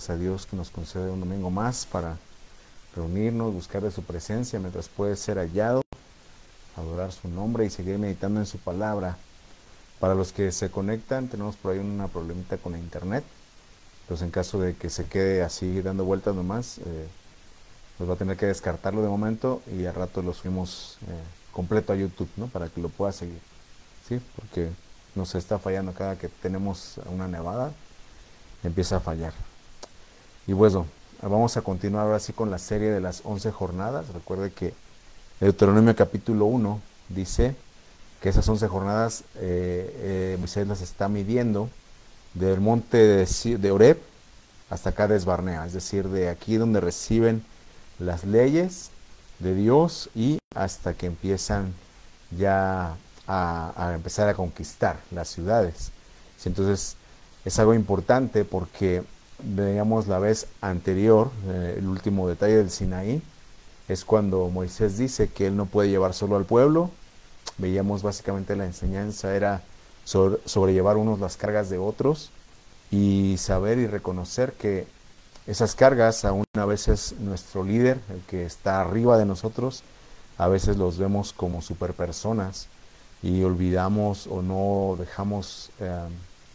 a Dios que nos concede un domingo más para reunirnos, buscar de su presencia mientras puede ser hallado, adorar su nombre y seguir meditando en su palabra. Para los que se conectan, tenemos por ahí una problemita con la internet. Entonces, en caso de que se quede así dando vueltas nomás, pues va a tener que descartarlo de momento y al rato lo subimos completo a YouTube, ¿no? Para que lo pueda seguir, ¿sí? Porque nos está fallando cada que tenemos una nevada, empieza a fallar. Y bueno, vamos a continuar ahora sí con la serie de las 11 jornadas. Recuerde que Deuteronomio capítulo 1 dice que esas 11 jornadas Moisés las está midiendo del monte de Horeb hasta Cades Barnea, es decir, de aquí donde reciben las leyes de Dios y hasta que empiezan ya a empezar a conquistar las ciudades. Entonces es algo importante porque veíamos la vez anterior, el último detalle del Sinaí, es cuando Moisés dice que él no puede llevar solo al pueblo. Veíamos básicamente la enseñanza era sobrellevar unos las cargas de otros y saber y reconocer que esas cargas, aún a veces nuestro líder, el que está arriba de nosotros, a veces los vemos como superpersonas y olvidamos o no dejamos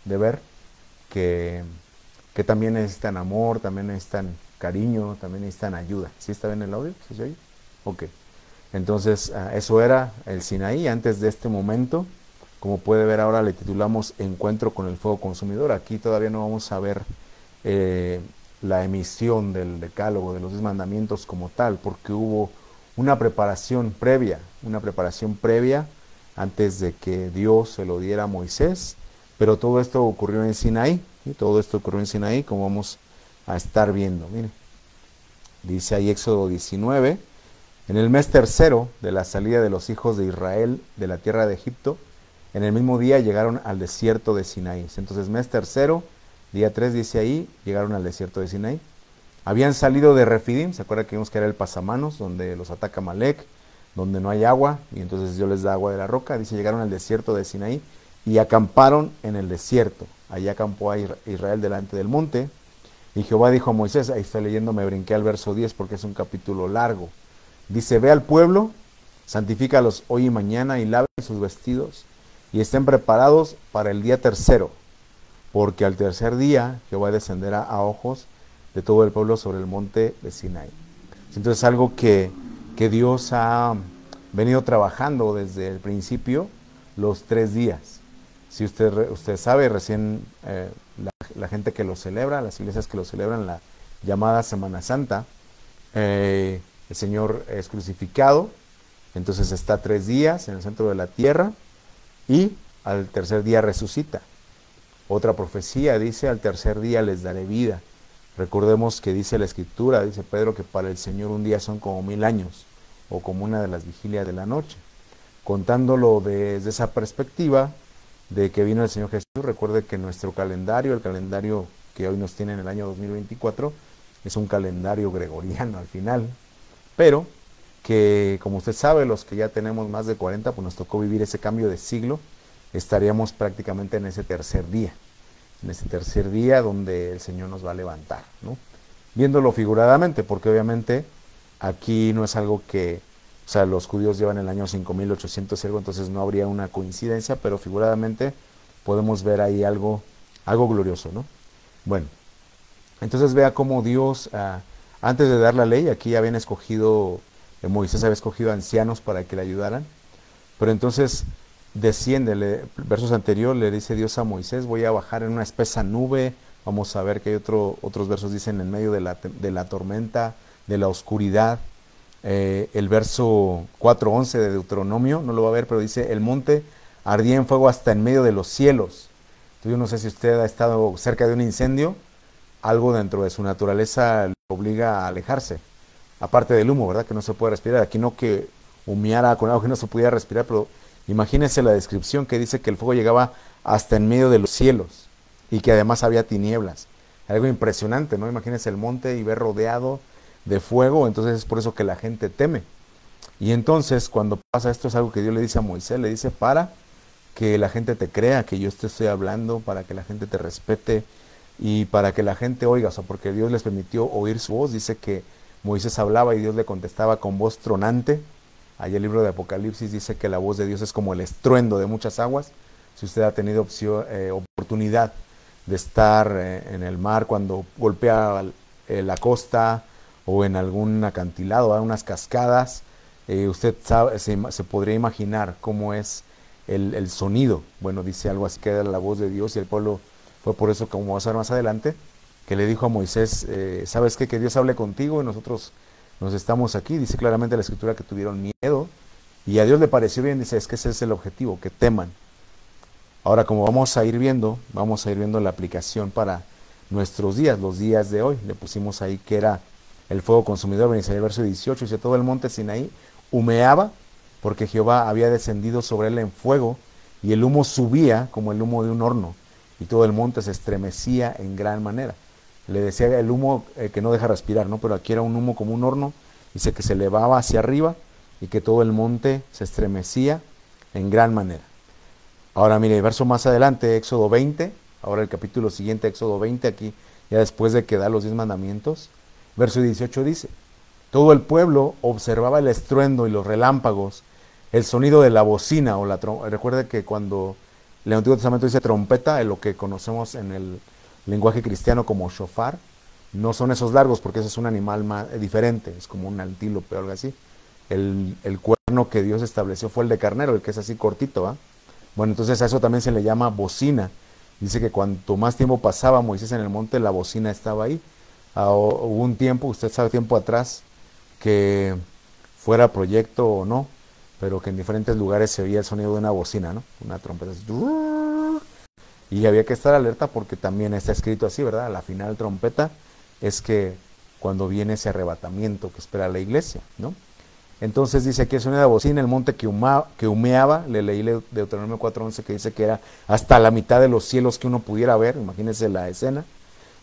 de ver que también necesitan amor, también necesitan cariño, también necesitan ayuda. ¿Sí está bien el audio? ¿Sí se oye? Ok. Entonces, eso era el Sinaí antes de este momento. Como puede ver ahora le titulamos Encuentro con el fuego consumidor. Aquí todavía no vamos a ver la emisión del decálogo, de los 10 mandamientos como tal, porque hubo una preparación previa antes de que Dios se lo diera a Moisés, pero todo esto ocurrió en Sinaí, ¿sí? Todo esto ocurrió en Sinaí, como vamos a estar viendo. Miren, dice ahí Éxodo 19, en el mes tercero de la salida de los hijos de Israel de la tierra de Egipto, en el mismo día llegaron al desierto de Sinaí. Entonces, mes tercero, día 3 dice ahí, llegaron al desierto de Sinaí. Habían salido de Refidim, ¿se acuerda que vimos que era el pasamanos, donde los ataca Amalek, donde no hay agua, y entonces Dios les da agua de la roca? Dice, llegaron al desierto de Sinaí y acamparon en el desierto. Allí acampó a Israel delante del monte. Y Jehová dijo a Moisés, ahí estoy leyendo, me brinqué al verso 10 porque es un capítulo largo. Dice, ve al pueblo, santifícalos hoy y mañana y laven sus vestidos y estén preparados para el día tercero, porque al tercer día Jehová descenderá a ojos de todo el pueblo sobre el monte de Sinaí. Entonces, algo que Dios ha venido trabajando desde el principio, los 3 días. Si usted sabe, recién la gente que lo celebra, las iglesias que lo celebran, la llamada Semana Santa, el Señor es crucificado, entonces está 3 días en el centro de la tierra y al tercer día resucita. Otra profecía dice, al tercer día les daré vida. Recordemos que dice la Escritura, dice Pedro, que para el Señor un día son como 1000 años, o como una de las vigilias de la noche. Contándolo desde esa perspectiva de que vino el Señor Jesús, recuerde que nuestro calendario, el calendario que hoy nos tiene en el año 2024, es un calendario gregoriano al final, pero que, como usted sabe, los que ya tenemos más de 40, pues nos tocó vivir ese cambio de siglo, estaríamos prácticamente en ese tercer día donde el Señor nos va a levantar, ¿no? Viéndolo figuradamente, porque obviamente aquí no es algo que, o sea, los judíos llevan el año 5800 y algo, entonces no habría una coincidencia, pero figuradamente podemos ver ahí algo glorioso, ¿no? Bueno, entonces vea cómo Dios, antes de dar la ley, aquí habían escogido, Moisés había escogido ancianos para que le ayudaran, pero entonces desciende, versos anteriores le dice Dios a Moisés, voy a bajar en una espesa nube. Vamos a ver que hay otros versos dicen en medio de la tormenta, de la oscuridad. El verso 4:11 de Deuteronomio, no lo va a ver, pero dice, el monte ardía en fuego hasta en medio de los cielos. Entonces, yo no sé si usted ha estado cerca de un incendio, algo dentro de su naturaleza le obliga a alejarse, aparte del humo, ¿verdad? Que no se puede respirar. Aquí no que humeara con algo que no se pudiera respirar, pero imagínense la descripción que dice que el fuego llegaba hasta en medio de los cielos y que además había tinieblas. Algo impresionante, ¿no? Imagínense el monte y ver rodeado de fuego, entonces es por eso que la gente teme. Y entonces cuando pasa esto es algo que Dios le dice a Moisés, le dice para que la gente te crea que yo te estoy hablando, para que la gente te respete, y para que la gente oiga, o sea, porque Dios les permitió oír su voz. Dice que Moisés hablaba y Dios le contestaba con voz tronante. Allá el libro de Apocalipsis dice que la voz de Dios es como el estruendo de muchas aguas. Si usted ha tenido oportunidad de estar en el mar cuando golpea la costa o en algún acantilado, unas cascadas, usted sabe, se podría imaginar cómo es el sonido. Bueno, dice algo así que era la voz de Dios, y el pueblo, fue por eso, como vamos a ver más adelante, que le dijo a Moisés, ¿sabes qué? Que Dios hable contigo y nosotros nos estamos aquí. Dice claramente la escritura que tuvieron miedo, y a Dios le pareció bien. Dice, es que ese es el objetivo, que teman. Ahora, como vamos a ir viendo la aplicación para nuestros días, los días de hoy. Le pusimos ahí que era el fuego consumidor. Dice el verso 18, dice, todo el monte Sinaí humeaba, porque Jehová había descendido sobre él en fuego, y el humo subía como el humo de un horno, y todo el monte se estremecía en gran manera. Le decía el humo que no deja respirar, ¿no? Pero aquí era un humo como un horno, dice que se elevaba hacia arriba, y que todo el monte se estremecía en gran manera. Ahora mire, el verso más adelante, Éxodo 20, ahora el capítulo siguiente, Éxodo 20, aquí ya después de que da los 10 mandamientos, verso 18 dice, todo el pueblo observaba el estruendo y los relámpagos, el sonido de la bocina, recuerde que cuando el Antiguo Testamento dice trompeta, lo que conocemos en el lenguaje cristiano como shofar, no son esos largos, porque ese es un animal diferente, es como un antílope o algo así. El cuerno que Dios estableció fue el de carnero, el que es así cortito, ¿ah? Bueno, entonces a eso también se le llama bocina. Dice que cuanto más tiempo pasaba Moisés en el monte, la bocina estaba ahí. Hubo un tiempo, usted sabe, tiempo atrás, que fuera proyecto o no, pero que en diferentes lugares se oía el sonido de una bocina, ¿no? Una trompeta así, y había que estar alerta porque también está escrito así, ¿verdad? La final trompeta es que cuando viene ese arrebatamiento que espera la iglesia, ¿no? Entonces dice aquí el sonido de la bocina, el monte que humeaba, le leí Deuteronomio 4:11 que dice que era hasta la mitad de los cielos que uno pudiera ver, imagínense la escena.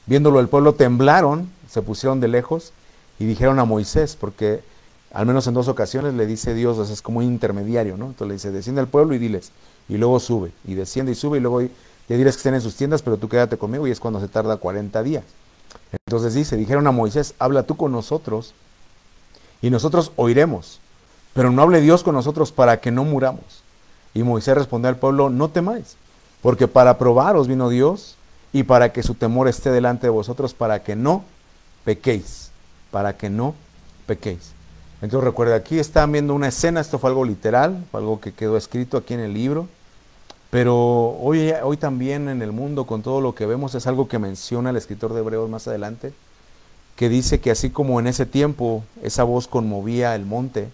Viéndolo el pueblo temblaron, se pusieron de lejos y dijeron a Moisés, porque al menos en 2 ocasiones le dice Dios, o sea, es como un intermediario, ¿no? Entonces le dice, desciende al pueblo y diles, y luego sube, y desciende y sube, y luego ya diles que estén en sus tiendas, pero tú quédate conmigo, y es cuando se tarda 40 días. Entonces dijeron a Moisés, habla tú con nosotros, y nosotros oiremos, pero no hable Dios con nosotros para que no muramos. Y Moisés respondió al pueblo, no temáis, porque para probaros vino Dios, y para que su temor esté delante de vosotros, para que no pequéis, para que no pequéis. Entonces recuerda, aquí están viendo una escena, esto fue algo literal, fue algo que quedó escrito aquí en el libro, pero hoy también en el mundo, con todo lo que vemos, es algo que menciona el escritor de Hebreos más adelante, que dice que así como en ese tiempo esa voz conmovía el monte,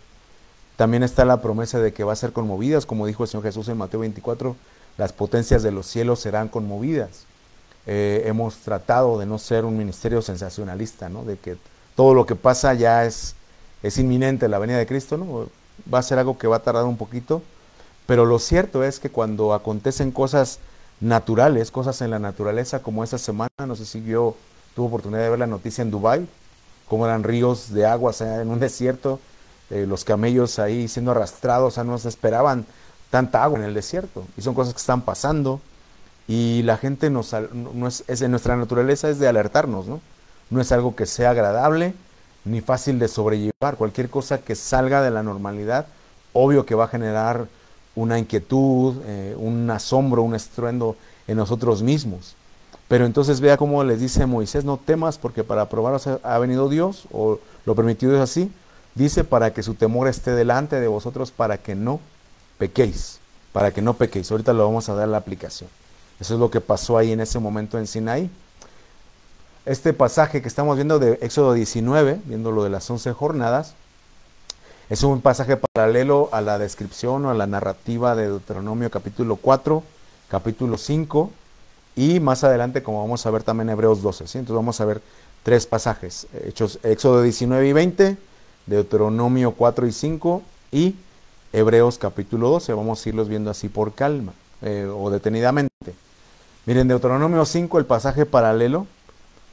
también está la promesa de que va a ser conmovidas, como dijo el Señor Jesús en Mateo 24, las potencias de los cielos serán conmovidas. Hemos tratado de no ser un ministerio sensacionalista, ¿no? De que todo lo que pasa ya es inminente, la venida de Cristo, ¿no? Va a ser algo que va a tardar un poquito, pero lo cierto es que cuando acontecen cosas naturales, cosas en la naturaleza, como esta semana, no sé si tuve oportunidad de ver la noticia en Dubái, cómo eran ríos de agua, o sea, en un desierto, los camellos ahí siendo arrastrados, o sea, no se esperaban tanta agua en el desierto, y son cosas que están pasando, y la gente no es en nuestra naturaleza es de alertarnos, ¿no? No es algo que sea agradable, ni fácil de sobrellevar. Cualquier cosa que salga de la normalidad, obvio que va a generar una inquietud, un asombro, un estruendo en nosotros mismos. Pero entonces vea cómo les dice Moisés, no temas porque para probaros ha venido Dios, o lo permitió Dios así. Dice para que su temor esté delante de vosotros, para que no pequéis, para que no pequéis. Ahorita lo vamos a dar la aplicación. Eso es lo que pasó ahí en ese momento en Sinaí. Este pasaje que estamos viendo de Éxodo 19, viendo lo de las 11 jornadas, es un pasaje paralelo a la descripción o a la narrativa de Deuteronomio capítulo 4, capítulo 5 y más adelante, como vamos a ver también Hebreos 12. ¿Sí? Entonces vamos a ver 3 pasajes, Éxodo 19 y 20, Deuteronomio 4 y 5 y Hebreos capítulo 12. Vamos a irlos viendo así por calma o detenidamente. Miren, Deuteronomio 5, el pasaje paralelo,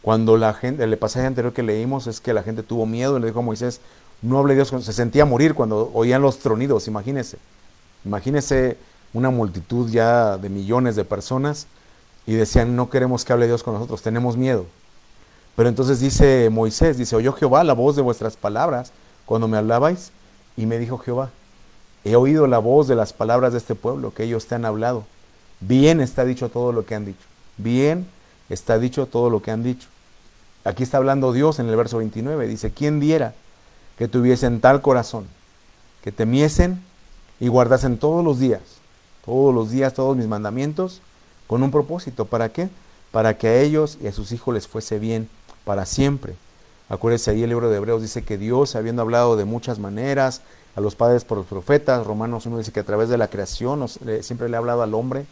cuando la gente, el pasaje anterior que leímos es que la gente tuvo miedo y le dijo a Moisés, no hable Dios, se sentía morir cuando oían los tronidos, imagínese una multitud ya de millones de personas y decían, no queremos que hable Dios con nosotros, tenemos miedo. Pero entonces dice Moisés, dice, oyó Jehová la voz de vuestras palabras cuando me hablabais, y me dijo Jehová, he oído la voz de las palabras de este pueblo, que ellos te han hablado. Bien está dicho todo lo que han dicho. Bien está dicho todo lo que han dicho. Aquí está hablando Dios en el verso 29, dice, ¿quién diera que tuviesen tal corazón, que temiesen y guardasen todos los días, todos mis mandamientos, con un propósito? ¿Para qué? Para que a ellos y a sus hijos les fuese bien para siempre. Acuérdense, ahí el libro de Hebreos dice que Dios, habiendo hablado de muchas maneras a los padres por los profetas, Romanos 1 dice que a través de la creación siempre le ha hablado al hombre,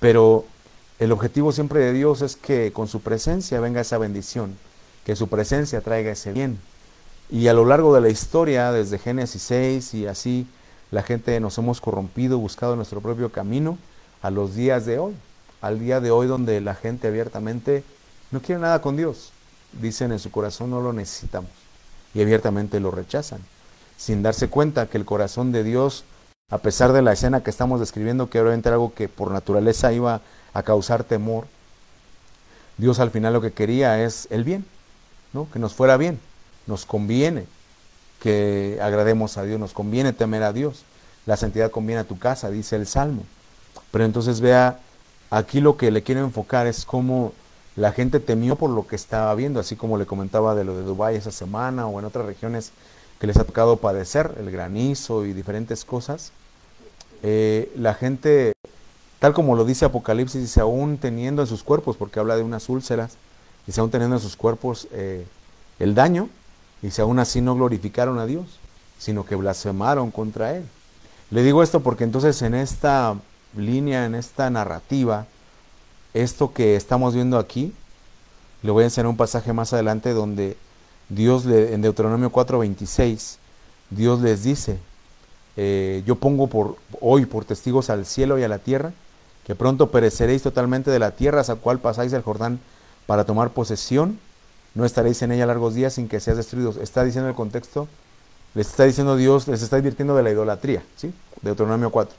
pero el objetivo siempre de Dios es que con su presencia venga esa bendición, que su presencia traiga ese bien. Y a lo largo de la historia, desde Génesis 6 y así, la gente nos hemos corrompido, buscado nuestro propio camino, a los días de hoy, al día de hoy donde la gente abiertamente no quiere nada con Dios. Dicen en su corazón no lo necesitamos y abiertamente lo rechazan, sin darse cuenta que el corazón de Dios, a pesar de la escena que estamos describiendo, que obviamente era algo que por naturaleza iba a causar temor, Dios al final lo que quería es el bien, ¿no? Que nos fuera bien, nos conviene que agrademos a Dios, nos conviene temer a Dios, la santidad conviene a tu casa, dice el Salmo. Pero entonces vea, aquí lo que le quiero enfocar es cómo la gente temió por lo que estaba viendo, así como le comentaba de lo de Dubái esa semana o en otras regiones que les ha tocado padecer, el granizo y diferentes cosas. La gente, tal como lo dice Apocalipsis, dice aún teniendo en sus cuerpos, porque habla de unas úlceras, dice aún teniendo en sus cuerpos el daño, dice aún así no glorificaron a Dios, sino que blasfemaron contra Él. Le digo esto porque entonces en esta línea, en esta narrativa, esto que estamos viendo aquí, le voy a enseñar un pasaje más adelante donde Dios, en Deuteronomio 4:26, Dios les dice, yo pongo hoy por testigos al cielo y a la tierra, que pronto pereceréis totalmente de la tierra a la cual pasáis el Jordán para tomar posesión, no estaréis en ella largos días sin que seas destruidos. Está diciendo el contexto, les está diciendo Dios, les está advirtiendo de la idolatría, ¿sí? Deuteronomio 4.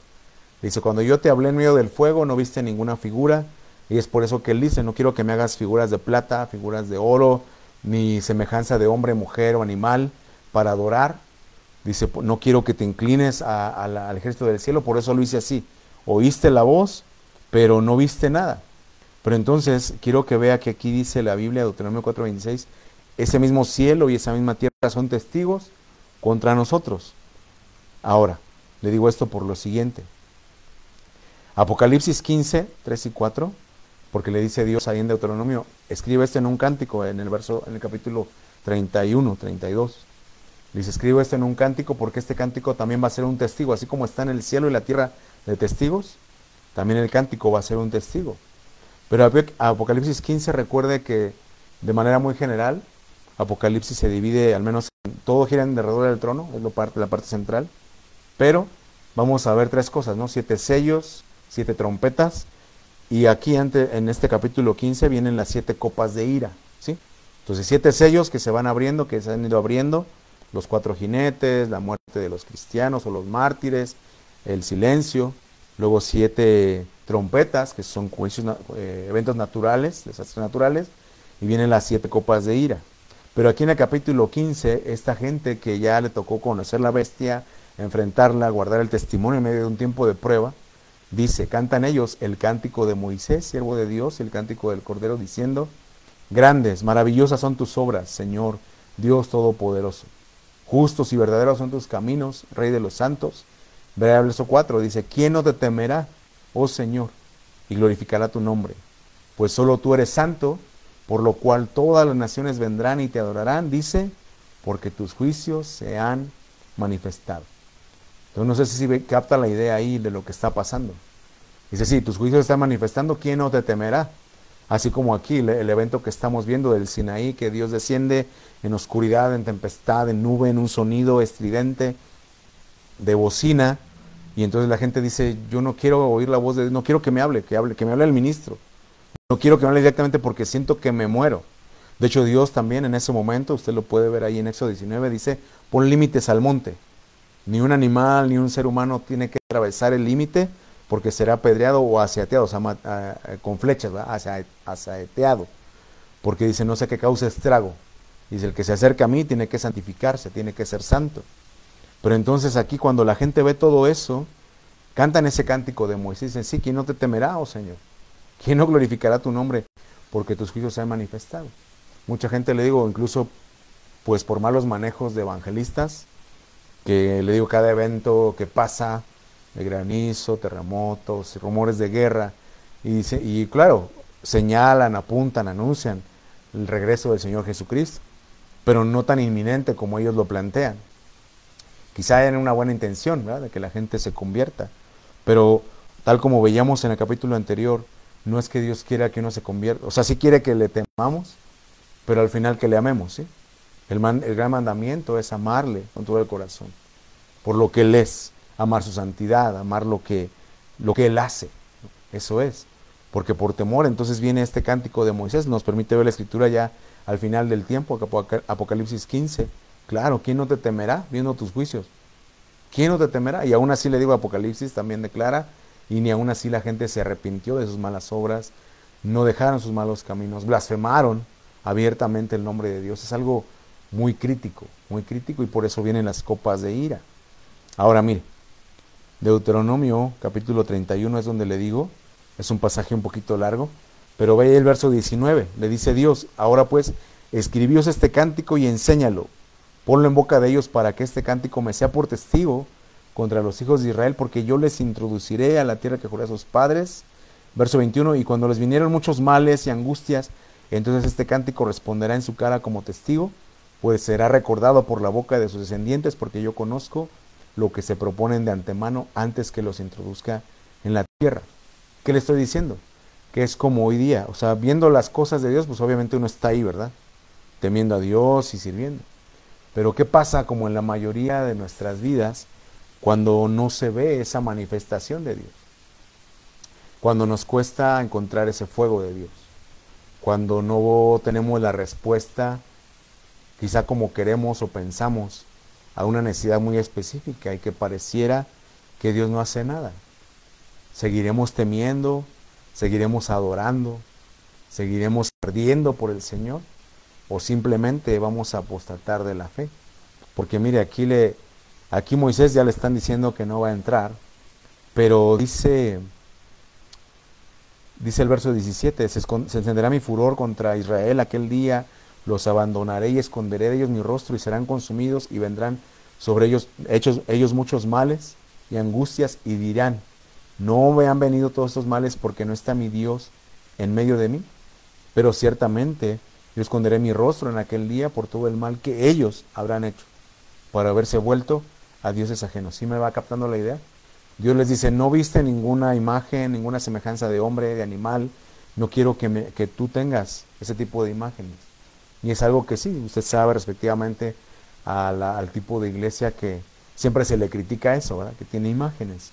Dice, cuando yo te hablé en medio del fuego, no viste ninguna figura, y es por eso que él dice, no quiero que me hagas figuras de plata, figuras de oro, ni semejanza de hombre, mujer o animal para adorar. Dice, no quiero que te inclines al ejército del cielo, por eso lo hice así. Oíste la voz, pero no viste nada. Pero entonces, quiero que vea que aquí dice la Biblia, Deuteronomio 4:26, ese mismo cielo y esa misma tierra son testigos contra nosotros. Ahora, le digo esto por lo siguiente. Apocalipsis 15, 3 y 4, porque le dice Dios ahí en Deuteronomio, escribe esto en un cántico, en el capítulo 31, 32. Dice, escribe esto en un cántico porque este cántico también va a ser un testigo, así como está en el cielo y la tierra de testigos, también el cántico va a ser un testigo. Pero Apocalipsis 15, recuerde que de manera muy general, Apocalipsis se divide, al menos todo gira alrededor del trono, es la parte central, pero vamos a ver tres cosas, ¿no? 7 sellos, 7 trompetas, y aquí en este capítulo 15 vienen las 7 copas de ira, ¿sí? Entonces 7 sellos que se van abriendo, que se han ido abriendo, los 4 jinetes, la muerte de los cristianos o los mártires, el silencio, luego 7 trompetas, que son eventos naturales, desastres naturales, y vienen las 7 copas de ira. Pero aquí en el capítulo 15, esta gente que ya le tocó conocer la bestia, enfrentarla, guardar el testimonio en medio de un tiempo de prueba, dice, cantan ellos el cántico de Moisés, siervo de Dios, y el cántico del Cordero, diciendo, grandes, maravillosas son tus obras, Señor, Dios Todopoderoso. Justos y verdaderos son tus caminos, Rey de los santos. Verso 4 dice, ¿quién no te temerá, oh Señor, y glorificará tu nombre? Pues solo tú eres santo, por lo cual todas las naciones vendrán y te adorarán, dice, porque tus juicios se han manifestado. Entonces no sé si capta la idea ahí de lo que está pasando. Dice, sí, tus juicios se están manifestando, ¿quién no te temerá? Así como aquí el evento que estamos viendo del Sinaí, que Dios desciende en oscuridad, en tempestad, en nube, en un sonido estridente de bocina, y entonces la gente dice, yo no quiero oír la voz de Dios, no quiero que me hable el ministro, no quiero que me hable directamente porque siento que me muero. De hecho, Dios también en ese momento, usted lo puede ver ahí en Éxodo 19, dice, pon límites al monte. Ni un animal, ni un ser humano tiene que atravesar el límite, porque será apedreado o asaeteado, o sea, con flechas, ¿verdad? Asaeteado, porque dice, no sé qué causa estrago. Dice, el que se acerca a mí tiene que santificarse, tiene que ser santo. Pero entonces aquí cuando la gente ve todo eso, cantan ese cántico de Moisés, dicen, sí, ¿quién no te temerá, oh Señor? ¿Quién no glorificará tu nombre? Porque tus juicios se han manifestado. Mucha gente, le digo, incluso pues por malos manejos de evangelistas, que le digo, cada evento que pasa, de granizo, terremotos, rumores de guerra, y claro, señalan, apuntan, anuncian el regreso del Señor Jesucristo, pero no tan inminente como ellos lo plantean. Quizá hayan una buena intención, ¿verdad?, de que la gente se convierta, pero tal como veíamos en el capítulo anterior, no es que Dios quiera que uno se convierta, o sea, sí quiere que le temamos, pero al final que le amemos, ¿sí? El gran mandamiento es amarle con todo el corazón, por lo que Él es, amar su santidad, amar lo que Él hace, eso es, porque por temor entonces viene este cántico de Moisés, nos permite ver la escritura ya al final del tiempo, Apocalipsis 15, claro, ¿quién no te temerá viendo tus juicios? ¿Quién no te temerá? Y aún así le digo, Apocalipsis también declara, y ni aún así la gente se arrepintió de sus malas obras, no dejaron sus malos caminos, blasfemaron abiertamente el nombre de Dios. Es algo muy crítico, y por eso vienen las copas de ira. Ahora mire, Deuteronomio capítulo 31 es donde le digo, es un pasaje un poquito largo, pero ve el verso 19, le dice Dios, ahora pues, escribíos este cántico y enséñalo, ponlo en boca de ellos para que este cántico me sea por testigo contra los hijos de Israel, porque yo les introduciré a la tierra que juré a sus padres. Verso 21, y cuando les vinieron muchos males y angustias, entonces este cántico responderá en su cara como testigo, pues será recordado por la boca de sus descendientes, porque yo conozco lo que se proponen de antemano antes que los introduzca en la tierra. ¿Qué le estoy diciendo? Que es como hoy día, o sea, viendo las cosas de Dios, pues obviamente uno está ahí, ¿verdad? Temiendo a Dios y sirviendo. Pero ¿qué pasa como en la mayoría de nuestras vidas cuando no se ve esa manifestación de Dios? Cuando nos cuesta encontrar ese fuego de Dios. Cuando no tenemos la respuesta, quizá como queremos o pensamos, a una necesidad muy específica y que pareciera que Dios no hace nada. Seguiremos temiendo, seguiremos adorando, seguiremos ardiendo por el Señor, o simplemente vamos a apostatar de la fe. Porque mire, aquí Moisés ya le están diciendo que no va a entrar, pero dice el verso 17, se encenderá mi furor contra Israel aquel día, los abandonaré y esconderé de ellos mi rostro y serán consumidos y vendrán sobre ellos muchos males y angustias y dirán, no me han venido todos estos males porque no está mi Dios en medio de mí, pero ciertamente yo esconderé mi rostro en aquel día por todo el mal que ellos habrán hecho, por haberse vuelto a dioses ajenos. ¿Sí me va captando la idea? Dios les dice, no viste ninguna imagen, ninguna semejanza de hombre, de animal, no quiero que tú tengas ese tipo de imágenes. Y es algo que sí, usted sabe respectivamente al tipo de iglesia que siempre se le critica eso, ¿verdad?, que tiene imágenes.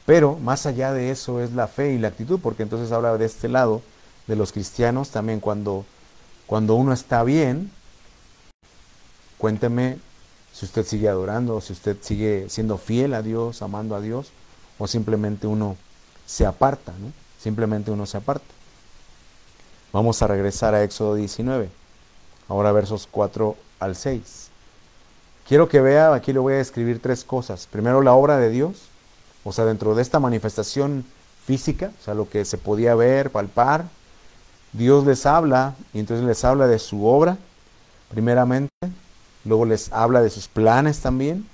Pero más allá de eso es la fe y la actitud, porque entonces habla de este lado, de los cristianos, también cuando uno está bien, cuénteme si usted sigue adorando, si usted sigue siendo fiel a Dios, amando a Dios, o simplemente uno se aparta, ¿no? Simplemente uno se aparta. Vamos a regresar a Éxodo 19, ahora versos 4 al 6. Quiero que vea, aquí le voy a escribir tres cosas. Primero, la obra de Dios, o sea, dentro de esta manifestación física, o sea, lo que se podía ver, palpar, Dios les habla, y entonces les habla de su obra, primeramente, luego les habla de sus planes también,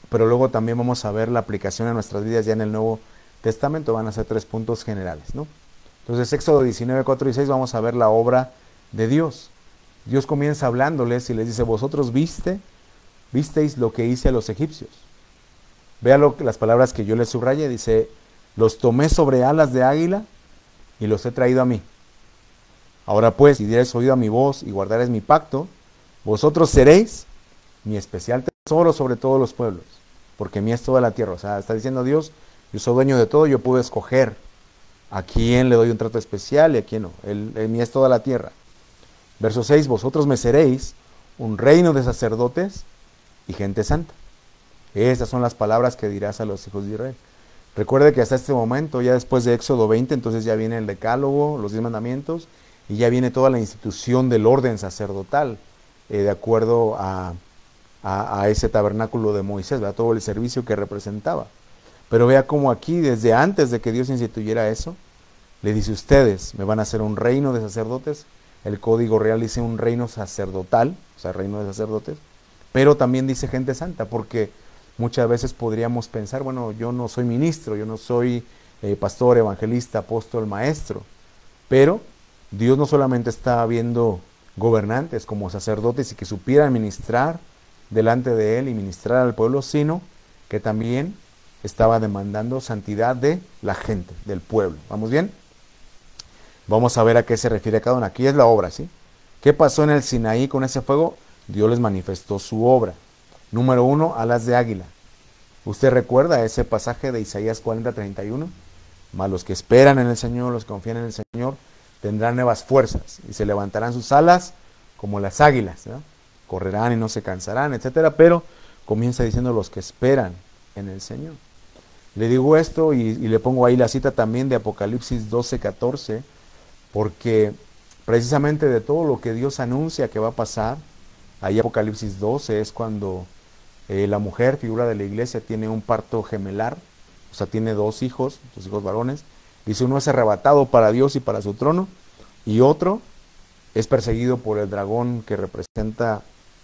pero luego también vamos a ver la aplicación a nuestras vidas ya en el Nuevo Testamento, van a ser 3 puntos generales, ¿no? Entonces, Éxodo 19, 4 y 6, vamos a ver la obra de Dios. Dios comienza hablándoles y les dice, vosotros visteis lo que hice a los egipcios. Vea las palabras que yo les subrayé, dice, los tomé sobre alas de águila y los he traído a mí. Ahora pues, si diereis oído a mi voz y guardareis mi pacto, vosotros seréis mi especial tesoro sobre todos los pueblos, porque mía es toda la tierra. O sea, está diciendo Dios, yo soy dueño de todo, yo puedo escoger a quién le doy un trato especial y a quién no. Mía es toda la tierra. Verso 6, vosotros me seréis un reino de sacerdotes y gente santa. Estas son las palabras que dirás a los hijos de Israel. Recuerde que hasta este momento, ya después de Éxodo 20, entonces ya viene el decálogo, los 10 mandamientos, y ya viene toda la institución del orden sacerdotal, de acuerdo a ese tabernáculo de Moisés, ¿verdad? Todo el servicio que representaba. Pero vea cómo aquí, desde antes de que Dios instituyera eso, le dice: ustedes me van a hacer un reino de sacerdotes. El Código Real dice un reino sacerdotal, o sea, reino de sacerdotes, pero también dice gente santa, porque muchas veces podríamos pensar, bueno, yo no soy ministro, yo no soy pastor, evangelista, apóstol, maestro, pero Dios no solamente está viendo gobernantes como sacerdotes y que supieran ministrar delante de Él y ministrar al pueblo, sino que también estaba demandando santidad de la gente, del pueblo. ¿Vamos bien? Vamos a ver a qué se refiere cada uno. Aquí es la obra, ¿sí? ¿Qué pasó en el Sinaí con ese fuego? Dios les manifestó su obra. Número 1, alas de águila. ¿Usted recuerda ese pasaje de Isaías 40:31? Mas los que esperan en el Señor, los que confían en el Señor, tendrán nuevas fuerzas y se levantarán sus alas como las águilas, ¿no? Correrán y no se cansarán, etcétera. Pero comienza diciendo los que esperan en el Señor. Le digo esto y le pongo ahí la cita también de Apocalipsis 12:14, porque precisamente de todo lo que Dios anuncia que va a pasar, ahí Apocalipsis 12 es cuando la mujer, figura de la iglesia, tiene un parto gemelar, o sea, tiene dos hijos varones. Dice: uno es arrebatado para Dios y para su trono, y otro es perseguido por el dragón que representa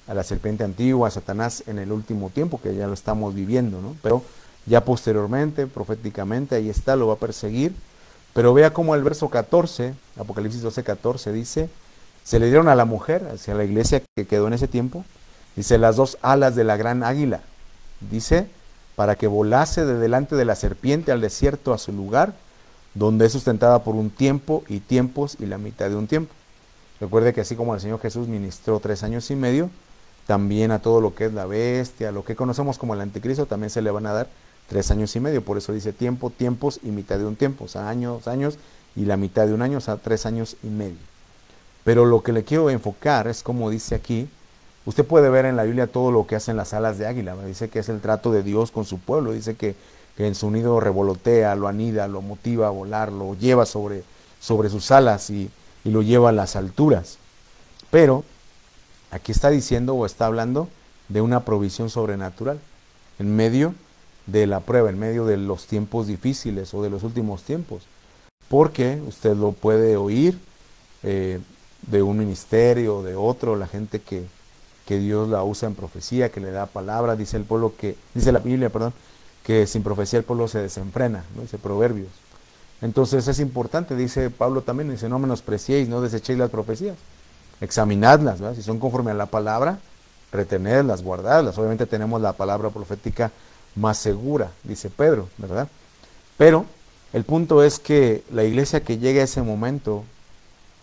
a la serpiente antigua, a Satanás, en el último tiempo, que ya lo estamos viviendo, ¿no? Pero ya posteriormente, proféticamente, ahí está, lo va a perseguir. Pero vea cómo el verso 14, Apocalipsis 12:14, dice: se le dieron a la mujer, hacia la iglesia que quedó en ese tiempo, dice, las dos alas de la gran águila, dice, para que volase de delante de la serpiente al desierto, a su lugar, donde es sustentada por un tiempo y tiempos y la mitad de un tiempo. Recuerde que así como el Señor Jesús ministró 3 años y medio, también a todo lo que es la bestia, lo que conocemos como el anticristo, también se le van a dar 3 años y medio. Por eso dice tiempo, tiempos y mitad de un tiempo, o sea, años y la mitad de un año, o sea, 3 años y medio. Pero lo que le quiero enfocar es como dice aquí. Usted puede ver en la Biblia todo lo que hacen las alas de águila. Dice que es el trato de Dios con su pueblo. Dice que en su nido revolotea, lo anida, lo motiva a volar, lo lleva sobre sus alas y lo lleva a las alturas. Pero aquí está diciendo o está hablando de una provisión sobrenatural en medio de la prueba, en medio de los tiempos difíciles o de los últimos tiempos. Porque usted lo puede oír de un ministerio, de otro, la gente que Dios la usa en profecía, que le da palabra. Dice el pueblo dice la Biblia, que sin profecía el pueblo se desenfrena, ¿no? Dice Proverbios. Entonces es importante, dice Pablo también, dice: no menospreciéis, no desechéis las profecías, examinadlas, ¿verdad? Si son conforme a la palabra, retenedlas, guardadlas. Obviamente tenemos la palabra profética más segura, dice Pedro, ¿verdad? Pero el punto es que la iglesia que llegue a ese momento,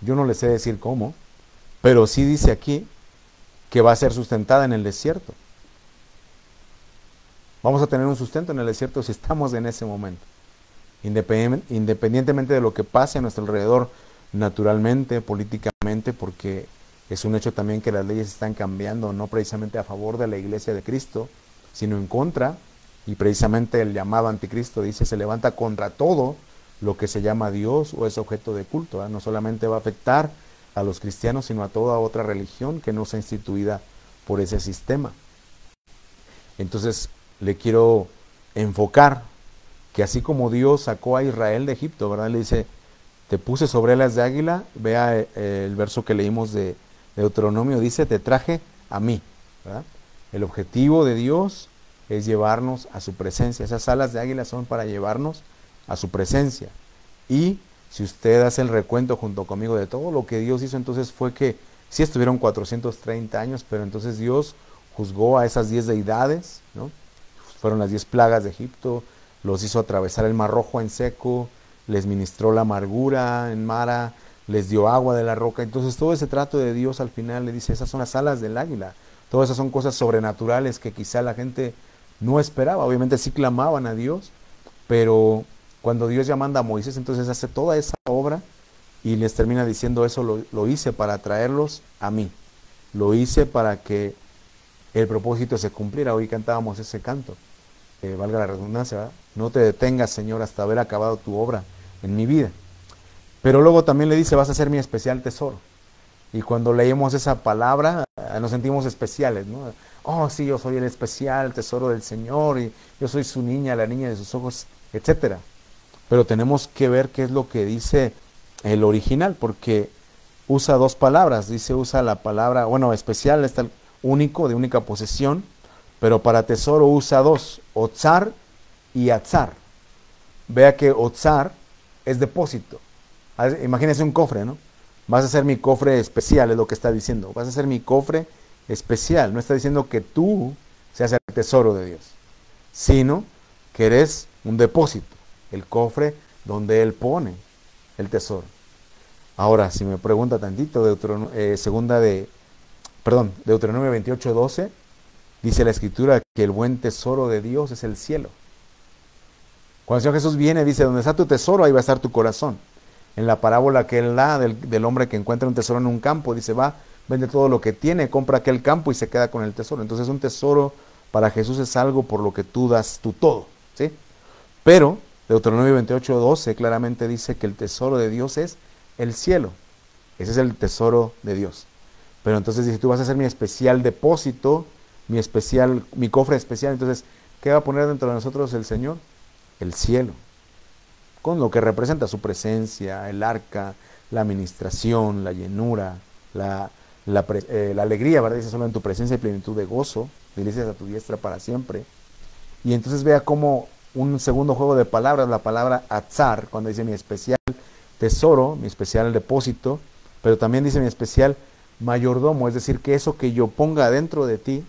yo no le sé decir cómo, pero sí dice aquí que va a ser sustentada en el desierto. Vamos a tener un sustento en el desierto si estamos en ese momento. Independientemente de lo que pase a nuestro alrededor, naturalmente, políticamente, porque es un hecho también que las leyes están cambiando, no precisamente a favor de la iglesia de Cristo, sino en contra, y precisamente el llamado anticristo dice, se levanta contra todo lo que se llama Dios o es objeto de culto, ¿verdad? No solamente va a afectar a los cristianos, sino a toda otra religión que no sea instituida por ese sistema. Entonces, le quiero enfocar que así como Dios sacó a Israel de Egipto, ¿verdad? Le dice: te puse sobre alas de águila. Vea el verso que leímos de Deuteronomio, dice: te traje a mí, ¿verdad? El objetivo de Dios es llevarnos a su presencia. Esas alas de águila son para llevarnos a su presencia. Y si usted hace el recuento junto conmigo de todo lo que Dios hizo, entonces fue que sí estuvieron 430 años, pero entonces Dios juzgó a esas 10 deidades, ¿no? Fueron las 10 plagas de Egipto, los hizo atravesar el Mar Rojo en seco, les ministró la amargura en Mara, les dio agua de la roca. Entonces todo ese trato de Dios al final le dice: esas son las alas del águila. Todas esas son cosas sobrenaturales que quizá la gente no esperaba. Obviamente sí clamaban a Dios, pero cuando Dios ya manda a Moisés, entonces hace toda esa obra y les termina diciendo: eso lo hice para traerlos a mí. Lo hice para que el propósito se cumpliera. Hoy cantábamos ese canto. valga la redundancia, ¿verdad? No te detengas, Señor, hasta haber acabado tu obra en mi vida. Pero luego también le dice, vas a ser mi especial tesoro. Y cuando leemos esa palabra, nos sentimos especiales, ¿no? Oh, sí, yo soy el especial tesoro del Señor, y yo soy su niña, la niña de sus ojos, etcétera. Pero tenemos que ver qué es lo que dice el original, porque usa dos palabras. Dice, usa la palabra, bueno, especial, está el único, de única posesión, pero para tesoro usa dos, otzar y atzar. Vea que otzar es depósito. Imagínese un cofre, ¿no? Vas a ser mi cofre especial, es lo que está diciendo. Vas a ser mi cofre especial. No está diciendo que tú seas el tesoro de Dios, sino que eres un depósito, el cofre donde Él pone el tesoro. Ahora, si me pregunta tantito, Deuteronomio 28:12, dice la Escritura que el buen tesoro de Dios es el cielo. Cuando el Señor Jesús viene, dice, donde está tu tesoro, ahí va a estar tu corazón. En la parábola que Él da del hombre que encuentra un tesoro en un campo, dice, va, vende todo lo que tiene, compra aquel campo y se queda con el tesoro. Entonces un tesoro para Jesús es algo por lo que tú das tu todo, ¿sí? Pero Deuteronomio 28:12 claramente dice que el tesoro de Dios es el cielo. Ese es el tesoro de Dios. Pero entonces dice, tú vas a ser mi especial depósito, mi cofre especial. Entonces, ¿qué va a poner dentro de nosotros el Señor? El cielo, con lo que representa su presencia, el arca, la administración, la llenura, la alegría, ¿verdad? Dice, solo en tu presencia y plenitud de gozo, delicias a tu diestra para siempre. Y entonces vea cómo un segundo juego de palabras, la palabra atzar, cuando dice mi especial tesoro, mi especial depósito, pero también dice mi especial mayordomo, es decir, que eso que yo ponga dentro de ti,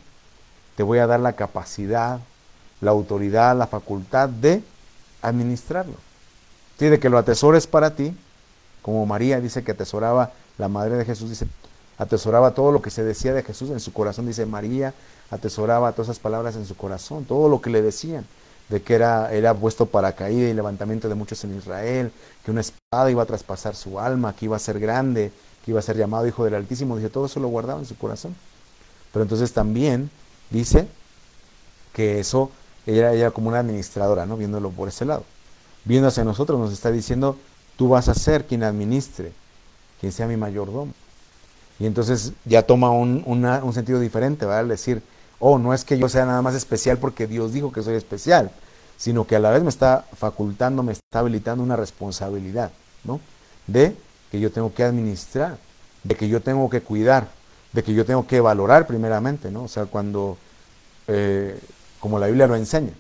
te voy a dar la capacidad, la autoridad, la facultad de administrarlo. Sí, de que lo atesores para ti, como María dice que atesoraba, la madre de Jesús dice, atesoraba todo lo que se decía de Jesús en su corazón, dice María, atesoraba todas esas palabras en su corazón, todo lo que le decían, de que era puesto para caída y levantamiento de muchos en Israel, que una espada iba a traspasar su alma, que iba a ser grande, que iba a ser llamado Hijo del Altísimo, dice, todo eso lo guardaba en su corazón. Pero entonces también dice que eso, ella como una administradora, ¿no? Viéndolo por ese lado. Viendo hacia nosotros nos está diciendo, tú vas a ser quien administre, quien sea mi mayordomo. Y entonces ya toma un sentido diferente, ¿verdad? Al decir, oh, no es que yo sea nada más especial porque Dios dijo que soy especial, sino que a la vez me está facultando, me está habilitando una responsabilidad, ¿no? De que yo tengo que administrar, de que yo tengo que cuidar, de que yo tengo que valorar primeramente, ¿no? O sea, cuando, como la Biblia lo enseña,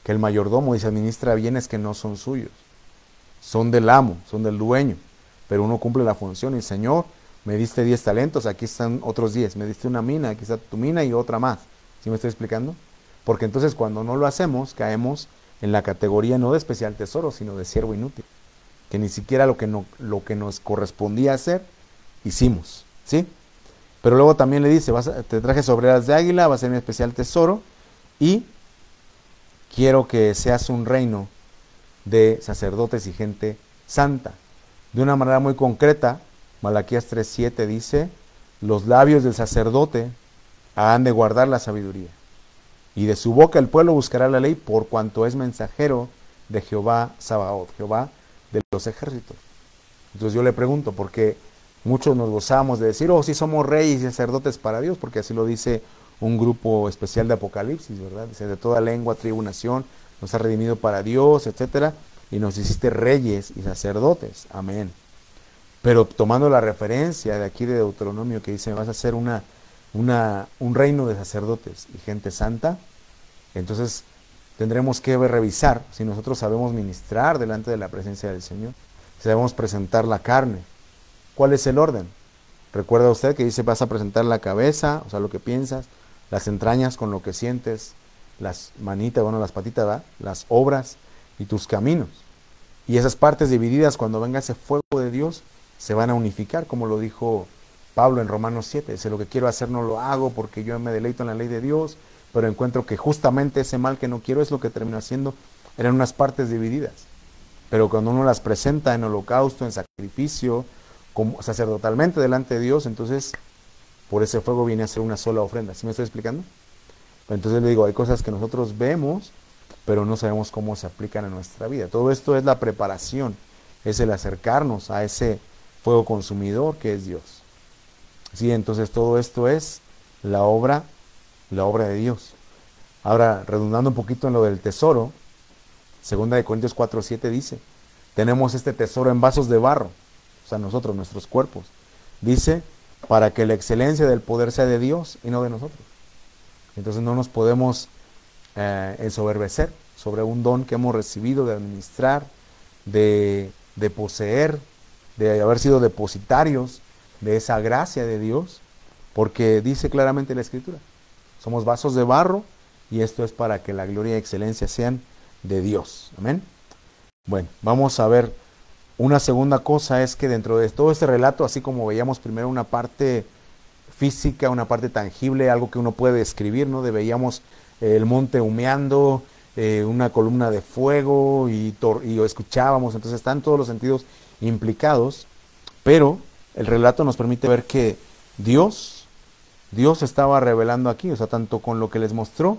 que el mayordomo dice administra bienes que no son suyos, son del amo, son del dueño, pero uno cumple la función y Señor, me diste 10 talentos, aquí están otros 10, me diste una mina, aquí está tu mina y otra más. ¿Sí me estoy explicando? Porque entonces cuando no lo hacemos, caemos en la categoría no de especial tesoro, sino de siervo inútil, que ni siquiera lo que nos correspondía hacer, hicimos, ¿sí? Pero luego también le dice, te traje sobre alas de águila, va a ser mi especial tesoro, y quiero que seas un reino de sacerdotes y gente santa. De una manera muy concreta, Malaquías 3:7 dice, los labios del sacerdote han de guardar la sabiduría, y de su boca el pueblo buscará la ley, por cuanto es mensajero de Jehová Sabaoth, Jehová de los ejércitos. Entonces yo le pregunto, porque muchos nos gozamos de decir, oh, sí somos reyes y sacerdotes para Dios, porque así lo dice un grupo especial de Apocalipsis, ¿verdad? Dice, de toda lengua, tribu, nación, nos ha redimido para Dios, etcétera, y nos hiciste reyes y sacerdotes. Amén. Pero tomando la referencia de aquí de Deuteronomio que dice, vas a ser un reino de sacerdotes y gente santa, entonces tendremos que revisar si nosotros sabemos ministrar delante de la presencia del Señor, si sabemos presentar la carne. ¿Cuál es el orden? Recuerda usted que dice, vas a presentar la cabeza, o sea, lo que piensas, las entrañas con lo que sientes, las manitas, bueno, las patitas, ¿verdad? Las obras y tus caminos. Y esas partes divididas, cuando venga ese fuego de Dios, se van a unificar, como lo dijo Pablo en Romanos 7. Dice, lo que quiero hacer no lo hago porque yo me deleito en la ley de Dios, pero encuentro que justamente ese mal que no quiero es lo que termino haciendo. Eran unas partes divididas. Pero cuando uno las presenta en holocausto, en sacrificio, como sacerdotalmente delante de Dios, entonces por ese fuego viene a ser una sola ofrenda. ¿Sí me estoy explicando? Entonces le digo, hay cosas que nosotros vemos pero no sabemos cómo se aplican a nuestra vida. Todo esto es la preparación, es el acercarnos a ese fuego consumidor que es Dios. Sí, entonces todo esto es la obra de Dios. Ahora, redundando un poquito en lo del tesoro, 2 Corintios 4:7 dice, tenemos este tesoro en vasos de barro, o sea, nosotros, nuestros cuerpos. Dice, para que la excelencia del poder sea de Dios y no de nosotros. Entonces no nos podemos ensoberbecer sobre un don que hemos recibido de administrar, de poseer, de haber sido depositarios de esa gracia de Dios, porque dice claramente la Escritura, somos vasos de barro y esto es para que la gloria y excelencia sean de Dios. Amén. Bueno, vamos a ver una segunda cosa, es que dentro de todo este relato, así como veíamos primero una parte física, una parte tangible, algo que uno puede describir, ¿no? Veíamos el monte humeando, una columna de fuego y escuchábamos, entonces están todos los sentidos implicados, pero el relato nos permite ver que Dios estaba revelando aquí, o sea, tanto con lo que les mostró,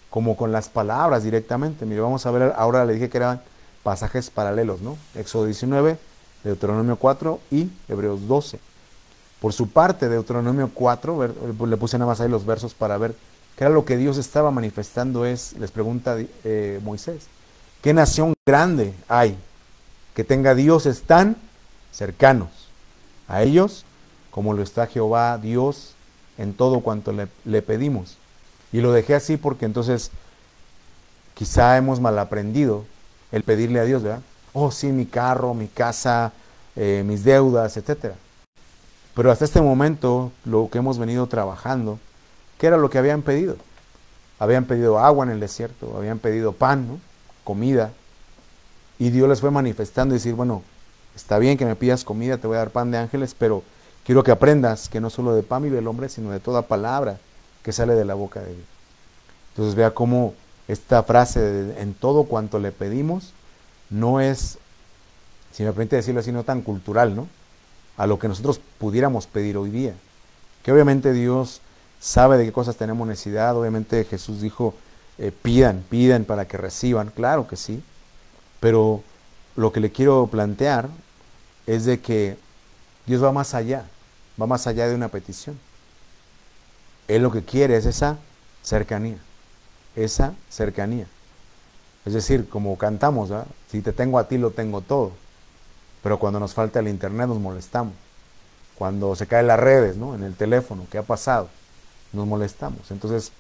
como con las palabras directamente. Mire, vamos a ver, ahora le dije que eran pasajes paralelos, ¿no? Éxodo 19, Deuteronomio 4 y Hebreos 12. Por su parte, Deuteronomio 4, le puse nada más ahí los versos para ver qué era lo que Dios estaba manifestando. Les pregunta Moisés, ¿qué nación grande hay que tenga dioses tan cercanos a ellos como lo está Jehová Dios en todo cuanto le pedimos? Y lo dejé así porque entonces quizá hemos mal aprendido el pedirle a Dios, ¿verdad? Oh, sí, mi carro, mi casa, mis deudas, etcétera. Pero hasta este momento, lo que hemos venido trabajando, ¿qué era lo que habían pedido? Habían pedido agua en el desierto, habían pedido pan, ¿no? Comida, y Dios les fue manifestando y decir, bueno, está bien que me pidas comida, te voy a dar pan de ángeles, pero quiero que aprendas que no solo de pan vive el hombre, sino de toda palabra que sale de la boca de Dios. Entonces vea cómo esta frase de en todo cuanto le pedimos no es, si me permite decirlo así, no tan cultural, ¿no? A lo que nosotros pudiéramos pedir hoy día. Que obviamente Dios sabe de qué cosas tenemos necesidad, obviamente Jesús dijo, pidan para que reciban, claro que sí, pero lo que le quiero plantear es de que Dios va más allá de una petición. Él lo que quiere es esa cercanía. Es decir, como cantamos, ¿verdad? Si te tengo a ti, lo tengo todo. Pero cuando nos falta el internet nos molestamos. Cuando se caen las redes, ¿no? En el teléfono, ¿qué ha pasado? Nos molestamos. Entonces,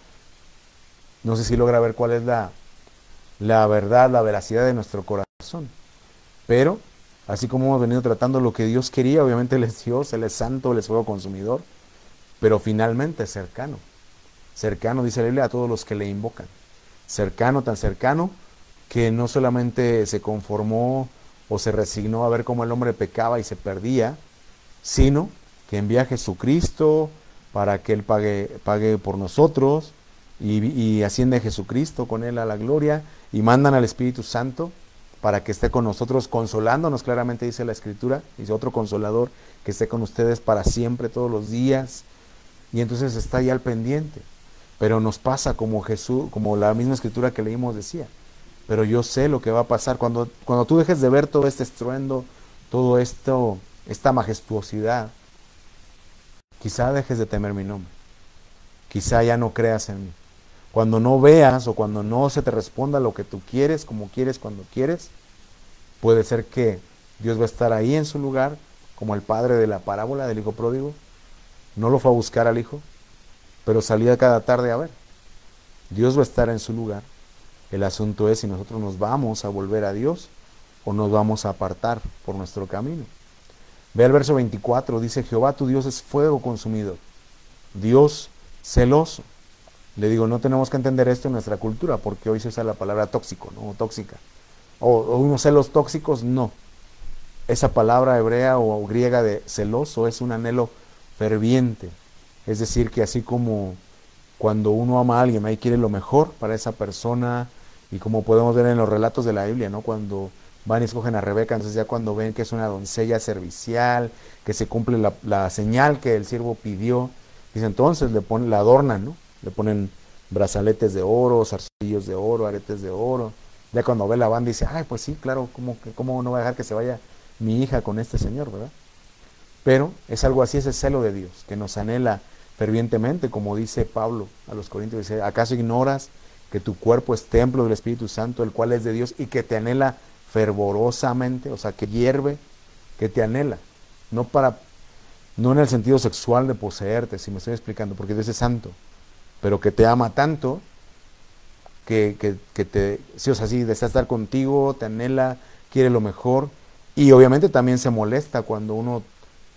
no sé si logra ver cuál es la verdad, la veracidad de nuestro corazón. Pero, así como hemos venido tratando lo que Dios quería, obviamente Él es Dios, Él es santo, Él es fuego consumidor, pero finalmente cercano. Cercano, dice la Biblia, a todos los que le invocan. Cercano, tan cercano, que no solamente se conformó o se resignó a ver cómo el hombre pecaba y se perdía, sino que envía a Jesucristo para que Él pague por nosotros y asciende a Jesucristo con Él a la gloria y mandan al Espíritu Santo para que esté con nosotros consolándonos, claramente dice la Escritura, dice otro consolador que esté con ustedes para siempre, todos los días, y entonces está ahí al pendiente. Pero nos pasa como Jesús, como la misma Escritura que leímos decía, pero yo sé lo que va a pasar cuando tú dejes de ver todo este estruendo, todo esto, esta majestuosidad, quizá dejes de temer mi nombre, quizá ya no creas en mí. Cuando no veas o cuando no se te responda lo que tú quieres, como quieres, cuando quieres, puede ser que Dios va a estar ahí en su lugar, como el padre de la parábola del hijo pródigo. No lo fue a buscar al hijo, pero salía cada tarde a ver. Dios va a estar en su lugar. El asunto es si nosotros nos vamos a volver a Dios o nos vamos a apartar por nuestro camino. Ve el verso 24, dice, Jehová tu Dios es fuego consumidor, Dios celoso. Le digo, no tenemos que entender esto en nuestra cultura, porque hoy se usa la palabra tóxico, ¿no? O tóxica. O unos celos tóxicos, no. Esa palabra hebrea o griega de celoso es un anhelo ferviente. Es decir, que así como cuando uno ama a alguien, ahí quiere lo mejor para esa persona, y como podemos ver en los relatos de la Biblia, ¿no? Cuando van y escogen a Rebeca, entonces ya cuando ven que es una doncella servicial, que se cumple la señal que el siervo pidió, dice, entonces la adornan, ¿no? Le ponen brazaletes de oro, zarcillos de oro, aretes de oro. Ya cuando ve Labán dice, ay, pues sí, claro, ¿cómo no voy a dejar que se vaya mi hija con este señor, verdad? Pero es algo así, es el celo de Dios, que nos anhela fervientemente, como dice Pablo a los Corintios, dice, ¿acaso ignoras que tu cuerpo es templo del Espíritu Santo, el cual es de Dios, y que te anhela fervorosamente? O sea, que hierve, que te anhela, no en el sentido sexual de poseerte, si me estoy explicando, porque Dios es santo, pero que te ama tanto, que te, sí, o sea, sí, desea estar contigo, te anhela, quiere lo mejor, y obviamente también se molesta cuando uno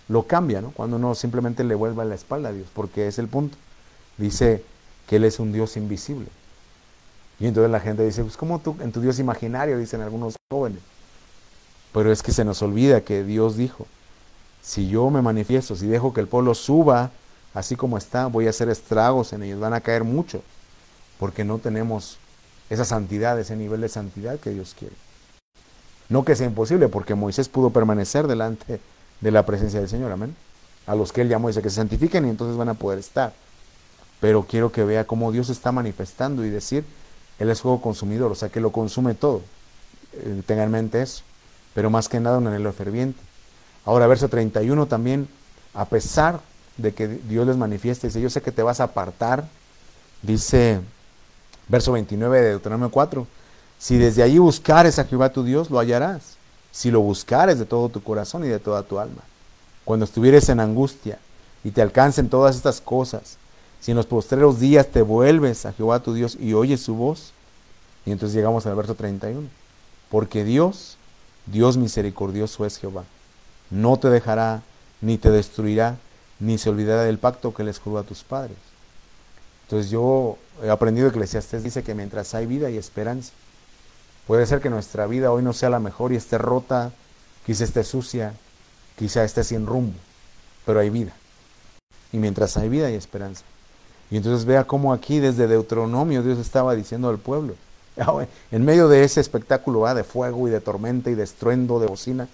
lo cambia, ¿no? Cuando uno simplemente le vuelve la espalda a Dios, porque es el punto. Dice que Él es un Dios invisible. Y entonces la gente dice, pues ¿cómo tú, en tu Dios imaginario? Dicen algunos jóvenes. Pero es que se nos olvida que Dios dijo, si yo me manifiesto, si dejo que el pueblo suba así como está, voy a hacer estragos en ellos, van a caer mucho, porque no tenemos esa santidad, ese nivel de santidad que Dios quiere. No que sea imposible, porque Moisés pudo permanecer delante de la presencia del Señor, amén. A los que Él llamó, dice que se santifiquen y entonces van a poder estar. Pero quiero que vea cómo Dios está manifestando y decir, Él es fuego consumidor, o sea que lo consume todo. Tenga en mente eso. Pero más que nada un anhelo ferviente. Ahora, verso 31 también, a pesar de que Dios les manifieste, dice, yo sé que te vas a apartar, dice, verso 29 de Deuteronomio 4, si desde allí buscares a Jehová tu Dios, lo hallarás, si lo buscares de todo tu corazón y de toda tu alma. Cuando estuvieres en angustia y te alcancen todas estas cosas, si en los postreros días te vuelves a Jehová tu Dios y oyes su voz, y entonces llegamos al verso 31, porque Dios misericordioso es Jehová, no te dejará, ni te destruirá, ni se olvidará del pacto que les juró a tus padres. Entonces yo he aprendido que Eclesiastés dice que mientras hay vida hay esperanza. Puede ser que nuestra vida hoy no sea la mejor y esté rota, quizá esté sucia, quizá esté sin rumbo, pero hay vida. Y mientras hay vida hay esperanza. Y entonces vea cómo aquí desde Deuteronomio Dios estaba diciendo al pueblo, en medio de ese espectáculo de fuego y de tormenta y de estruendo de bocina,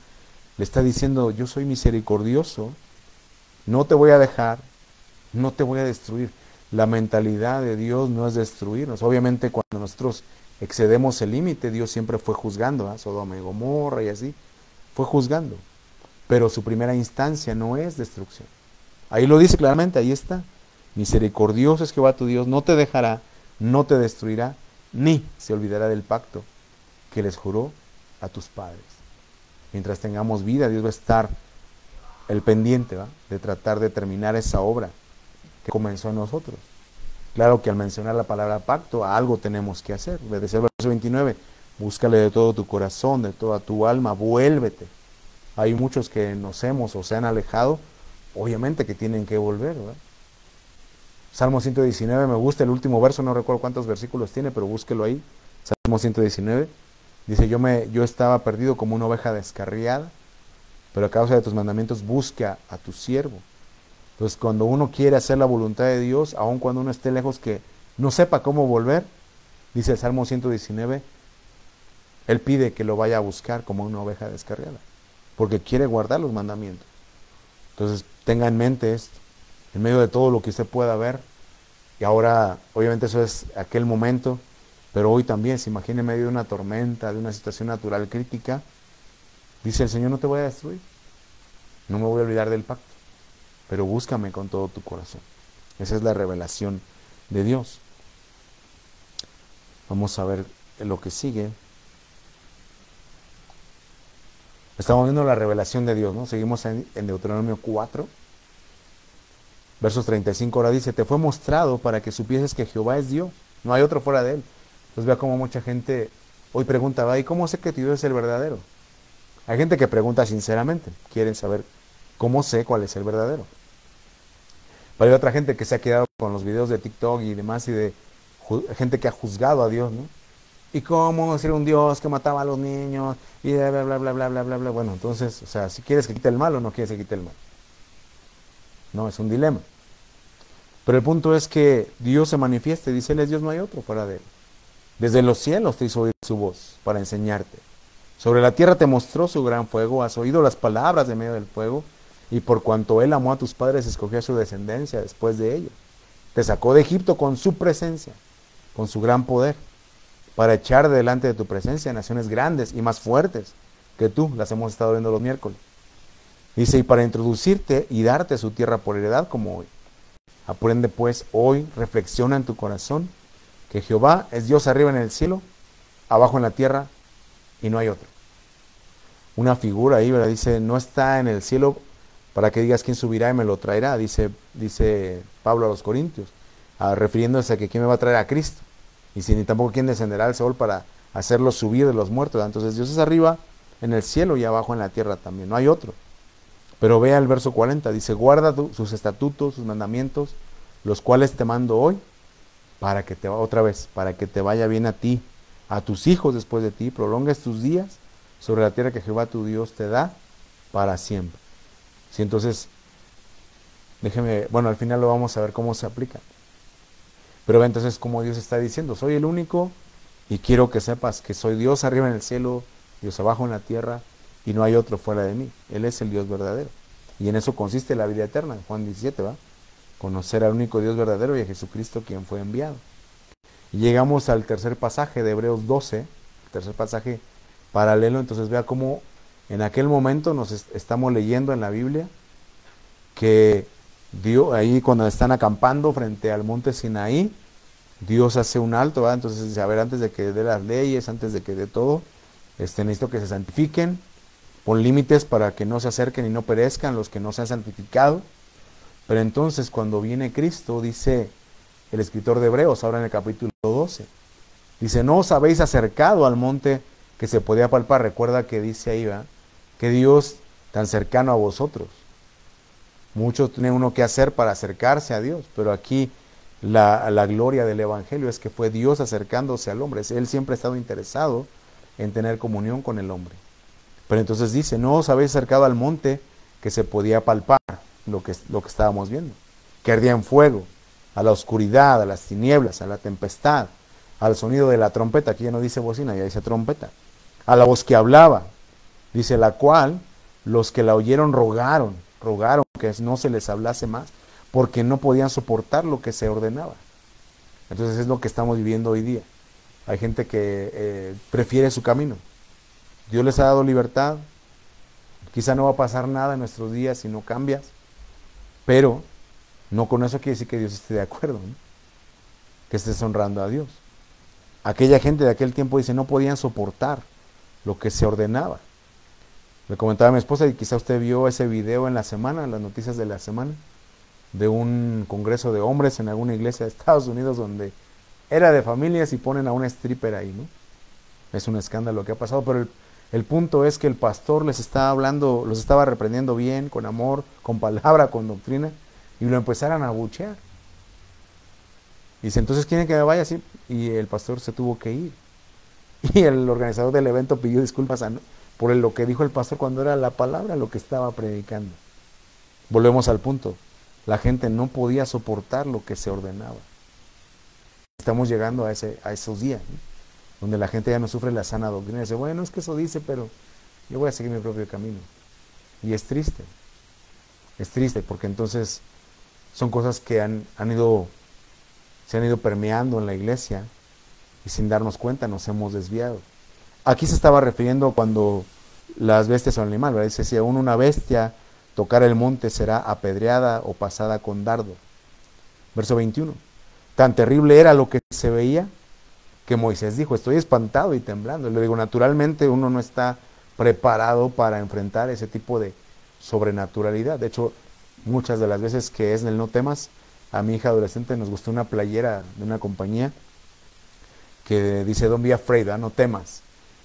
le está diciendo, yo soy misericordioso, no te voy a dejar, no te voy a destruir. La mentalidad de Dios no es destruirnos. Obviamente cuando nosotros excedemos el límite, Dios siempre fue juzgando, a Sodoma y Gomorra y así, fue juzgando. Pero su primera instancia no es destrucción. Ahí lo dice claramente, ahí está. Misericordioso es Jehová tu Dios, no te dejará, no te destruirá, ni se olvidará del pacto que les juró a tus padres. Mientras tengamos vida, Dios va a estar el pendiente, ¿va?, de tratar de terminar esa obra que comenzó en nosotros. Claro que al mencionar la palabra pacto, algo tenemos que hacer. Desde el verso 29, búscale de todo tu corazón, de toda tu alma, vuélvete. Hay muchos que nos hemos o se han alejado, obviamente que tienen que volver, ¿verdad? Salmo 119, me gusta el último verso, no recuerdo cuántos versículos tiene, pero búsquelo ahí. Salmo 119, dice, yo estaba perdido como una oveja descarriada, pero a causa de tus mandamientos busca a tu siervo. Entonces cuando uno quiere hacer la voluntad de Dios, aun cuando uno esté lejos que no sepa cómo volver, dice el Salmo 119, Él pide que lo vaya a buscar como una oveja descarriada, porque quiere guardar los mandamientos. Entonces tenga en mente esto, en medio de todo lo que usted pueda ver, y ahora obviamente eso es aquel momento, pero hoy también, se imagina en medio de una tormenta, de una situación natural crítica, dice el Señor, no te voy a destruir, no me voy a olvidar del pacto, pero búscame con todo tu corazón. Esa es la revelación de Dios. Vamos a ver lo que sigue. Estamos viendo la revelación de Dios, ¿no? Seguimos en Deuteronomio 4, versos 35, ahora dice, te fue mostrado para que supieses que Jehová es Dios, no hay otro fuera de Él. Entonces vea cómo mucha gente hoy pregunta, ¿y cómo sé que Dios es el verdadero? Hay gente que pregunta sinceramente, quieren saber cómo sé cuál es el verdadero. Pero hay otra gente que se ha quedado con los videos de TikTok y demás, y de gente que ha juzgado a Dios, ¿no? ¿Y cómo ser un Dios que mataba a los niños? Y bla, bla, bla, bla, bla, bla, bla, bla. Bueno, entonces, o sea, si quieres que quite el mal o no quieres que quite el mal. No, es un dilema. Pero el punto es que Dios se manifiesta y dice, Él es Dios, no hay otro fuera de Él. Desde los cielos te hizo oír su voz para enseñarte. Sobre la tierra te mostró su gran fuego, has oído las palabras de medio del fuego, y por cuanto Él amó a tus padres, escogió a su descendencia después de ellos. Te sacó de Egipto con su presencia, con su gran poder, para echar delante de tu presencia naciones grandes y más fuertes que tú, las hemos estado viendo los miércoles. Dice, y para introducirte y darte su tierra por heredad como hoy. Aprende pues hoy, reflexiona en tu corazón, que Jehová es Dios arriba en el cielo, abajo en la tierra, y no hay otro. Una figura ahí, ¿verdad? Dice, no está en el cielo para que digas quién subirá y me lo traerá, dice Pablo a los Corintios, refiriéndose a que quién me va a traer a Cristo, y si ni tampoco quién descenderá al Seol para hacerlo subir de los muertos, ¿verdad? Entonces Dios es arriba en el cielo y abajo en la tierra también, no hay otro. Pero vea el verso 40, dice, guarda sus estatutos, sus mandamientos, los cuales te mando hoy, para que para que te vaya bien a ti, a tus hijos después de ti, prolongues tus días sobre la tierra que Jehová tu Dios te da para siempre. Sí, entonces, al final lo vamos a ver cómo se aplica. Pero ve entonces cómo Dios está diciendo, soy el único y quiero que sepas que soy Dios arriba en el cielo, Dios abajo en la tierra, y no hay otro fuera de mí. Él es el Dios verdadero. Y en eso consiste la vida eterna, Juan 17, ¿va? Conocer al único Dios verdadero y a Jesucristo quien fue enviado. Y llegamos al tercer pasaje de Hebreos 12, tercer pasaje paralelo. Entonces vea cómo en aquel momento nos estamos leyendo en la Biblia que Dios, ahí cuando están acampando frente al monte Sinaí, Dios hace un alto, ¿va? Entonces dice, a ver, antes de que dé las leyes, antes de que dé todo, necesito que se santifiquen, pon límites para que no se acerquen y no perezcan los que no se han santificado. Pero entonces cuando viene Cristo, dice el escritor de Hebreos, ahora en el capítulo 12, dice, no os habéis acercado al monte que se podía palpar. Recuerda que dice ahí, ¿va? Que Dios tan cercano a vosotros. Mucho tiene uno que hacer para acercarse a Dios, pero aquí la gloria del Evangelio es que fue Dios acercándose al hombre. Él siempre ha estado interesado en tener comunión con el hombre. Pero entonces dice, no os habéis acercado al monte que se podía palpar, lo que estábamos viendo, que ardía en fuego, a la oscuridad, a las tinieblas, a la tempestad, al sonido de la trompeta. Aquí ya no dice bocina, ya dice trompeta, a la voz que hablaba, dice, la cual los que la oyeron rogaron que no se les hablase más, porque no podían soportar lo que se ordenaba. Entonces es lo que estamos viviendo hoy día. Hay gente que prefiere su camino. Dios les ha dado libertad, quizá no va a pasar nada en nuestros días si no cambias, pero no con eso quiere decir que Dios esté de acuerdo, ¿no? Que estés honrando a Dios. Aquella gente de aquel tiempo dice, no podían soportar lo que se ordenaba. Le comentaba a mi esposa, y quizá usted vio ese video en la semana, en las noticias de la semana, de un congreso de hombres en alguna iglesia de Estados Unidos donde era de familias y ponen a una stripper ahí, ¿no? Es un escándalo lo que ha pasado, pero el punto es que el pastor les estaba hablando, los estaba reprendiendo bien, con amor, con palabra, con doctrina, y lo empezaron a abuchear. Y dice, entonces ¿quieren que me vaya así? Y el pastor se tuvo que ir. Y el organizador del evento pidió disculpas por lo que dijo el pastor cuando era la palabra lo que estaba predicando. Volvemos al punto. La gente no podía soportar lo que se ordenaba. Estamos llegando a esos días, ¿no? Donde la gente ya no sufre la sana doctrina. Dice, bueno, es que eso dice, pero yo voy a seguir mi propio camino. Y es triste porque entonces son cosas que se han ido permeando en la iglesia y sin darnos cuenta nos hemos desviado. Aquí se estaba refiriendo cuando las bestias son animales, ¿verdad? Dice, si aún una bestia tocar el monte será apedreada o pasada con dardo. Verso 21. Tan terrible era lo que se veía que Moisés dijo, estoy espantado y temblando. Le digo, naturalmente uno no está preparado para enfrentar ese tipo de sobrenaturalidad. De hecho, muchas de las veces que es en el No Temas, a mi hija adolescente nos gustó una playera de una compañía que dice Don't be afraid, ¿eh? No temas.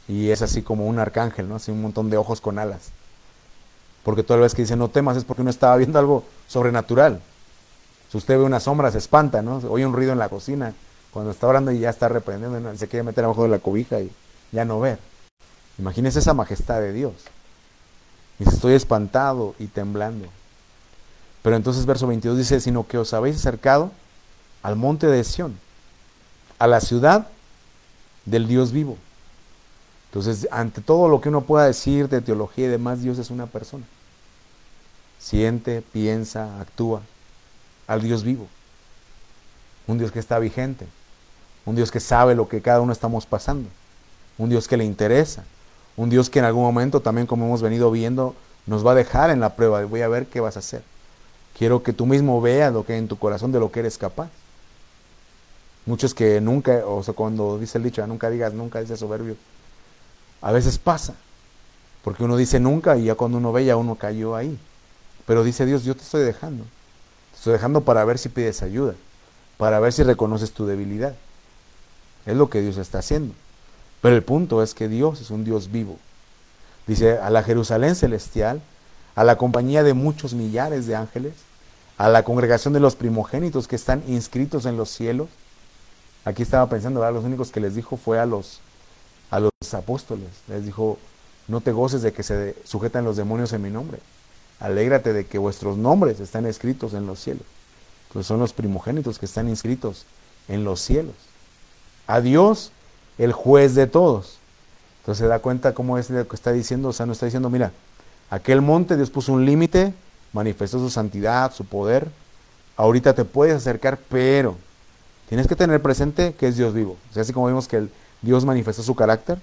Y es así como un arcángel, ¿no? Así un montón de ojos con alas. Porque toda vez que dice no temas es porque uno estaba viendo algo sobrenatural. Si usted ve una sombra se espanta, ¿no? Oye un ruido en la cocina cuando está orando y ya está reprendiendo, ¿no? Se quiere meter abajo de la cobija y ya no ver. Imagínese esa majestad de Dios. Dice, estoy espantado y temblando. Pero entonces verso 22 dice, sino que os habéis acercado al monte de Sión, a la ciudad del Dios vivo. Entonces, ante todo lo que uno pueda decir de teología y demás, Dios es una persona. Siente, piensa, actúa al Dios vivo. Un Dios que está vigente. un Dios que sabe lo que cada uno estamos pasando, un Dios que le interesa, un Dios que en algún momento también, como hemos venido viendo, nos va a dejar en la prueba, voy a ver qué vas a hacer. Quiero que tú mismo veas lo que hay en tu corazón, de lo que eres capaz. Muchos que nunca, o sea, cuando dice el dicho, nunca digas nunca, dice soberbio, a veces pasa, porque uno dice nunca y ya cuando uno ve ya uno cayó ahí. Pero dice Dios, yo te estoy dejando para ver si pides ayuda, para ver si reconoces tu debilidad. Es lo que Dios está haciendo. Pero el punto es que Dios es un Dios vivo. Dice, a la Jerusalén celestial, a la compañía de muchos millares de ángeles, a la congregación de los primogénitos que están inscritos en los cielos. Aquí estaba pensando, ¿verdad? Los únicos que les dijo fue a los apóstoles. Les dijo, no te goces de que se sujetan los demonios en mi nombre. Alégrate de que vuestros nombres están escritos en los cielos. Pues son los primogénitos que están inscritos en los cielos. A Dios, el juez de todos. Entonces se da cuenta cómo es lo que está diciendo. O sea, no está diciendo, mira, aquel monte Dios puso un límite, manifestó su santidad, su poder. Ahorita te puedes acercar, pero tienes que tener presente que es Dios vivo. O sea, así como vimos que Dios manifestó su carácter,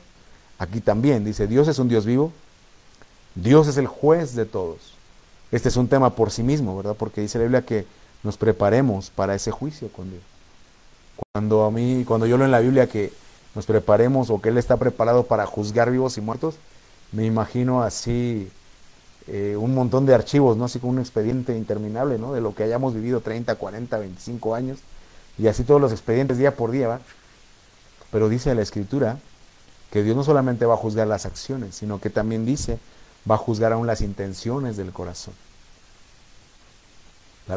aquí también dice, Dios es un Dios vivo, Dios es el juez de todos. Este es un tema por sí mismo, ¿verdad? Porque dice la Biblia que nos preparemos para ese juicio con Dios. Cuando yo leo en la Biblia que nos preparemos o que Él está preparado para juzgar vivos y muertos, me imagino así un montón de archivos, ¿no? Así como un expediente interminable, ¿no? De lo que hayamos vivido 30, 40, 25 años, y así todos los expedientes día por día, ¿va? Pero dice la Escritura que Dios no solamente va a juzgar las acciones, sino que también dice, va a juzgar aún las intenciones del corazón.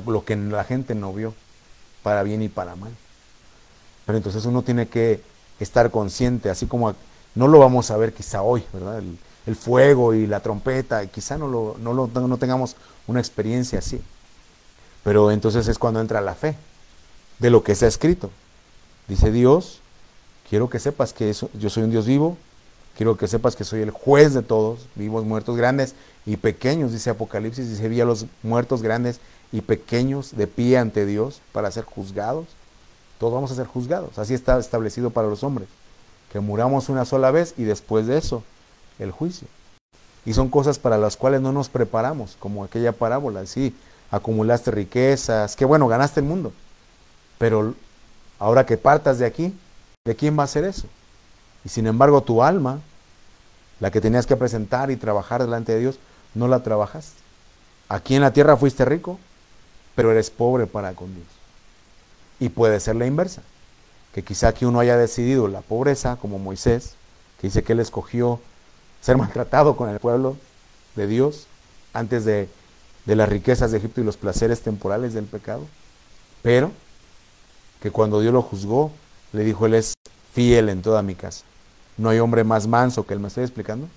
Lo que la gente no vio, para bien y para mal. Pero entonces uno tiene que estar consciente, así como no lo vamos a ver quizá hoy, ¿verdad? El fuego y la trompeta, y quizá no tengamos una experiencia así. Pero entonces es cuando entra la fe, de lo que está escrito. Dice Dios, quiero que sepas que yo soy un Dios vivo, quiero que sepas que soy el juez de todos, vivos, muertos, grandes y pequeños, dice Apocalipsis, dice, vi a los muertos grandes y pequeños de pie ante Dios para ser juzgados. Todos vamos a ser juzgados, así está establecido para los hombres, que muramos una sola vez y después de eso, el juicio. Y son cosas para las cuales no nos preparamos, como aquella parábola, sí, acumulaste riquezas, qué bueno, ganaste el mundo, pero ahora que partas de aquí, ¿de quién va a ser eso? Y sin embargo tu alma, la que tenías que presentar y trabajar delante de Dios, no la trabajaste. Aquí en la tierra fuiste rico, pero eres pobre para con Dios. Y puede ser la inversa, que quizá que uno haya decidido la pobreza, como Moisés, que dice que él escogió ser maltratado con el pueblo de Dios antes de las riquezas de Egipto y los placeres temporales del pecado, pero que cuando Dios lo juzgó, le dijo, él es fiel en toda mi casa. No hay hombre más manso que él. ¿Me estoy explicando?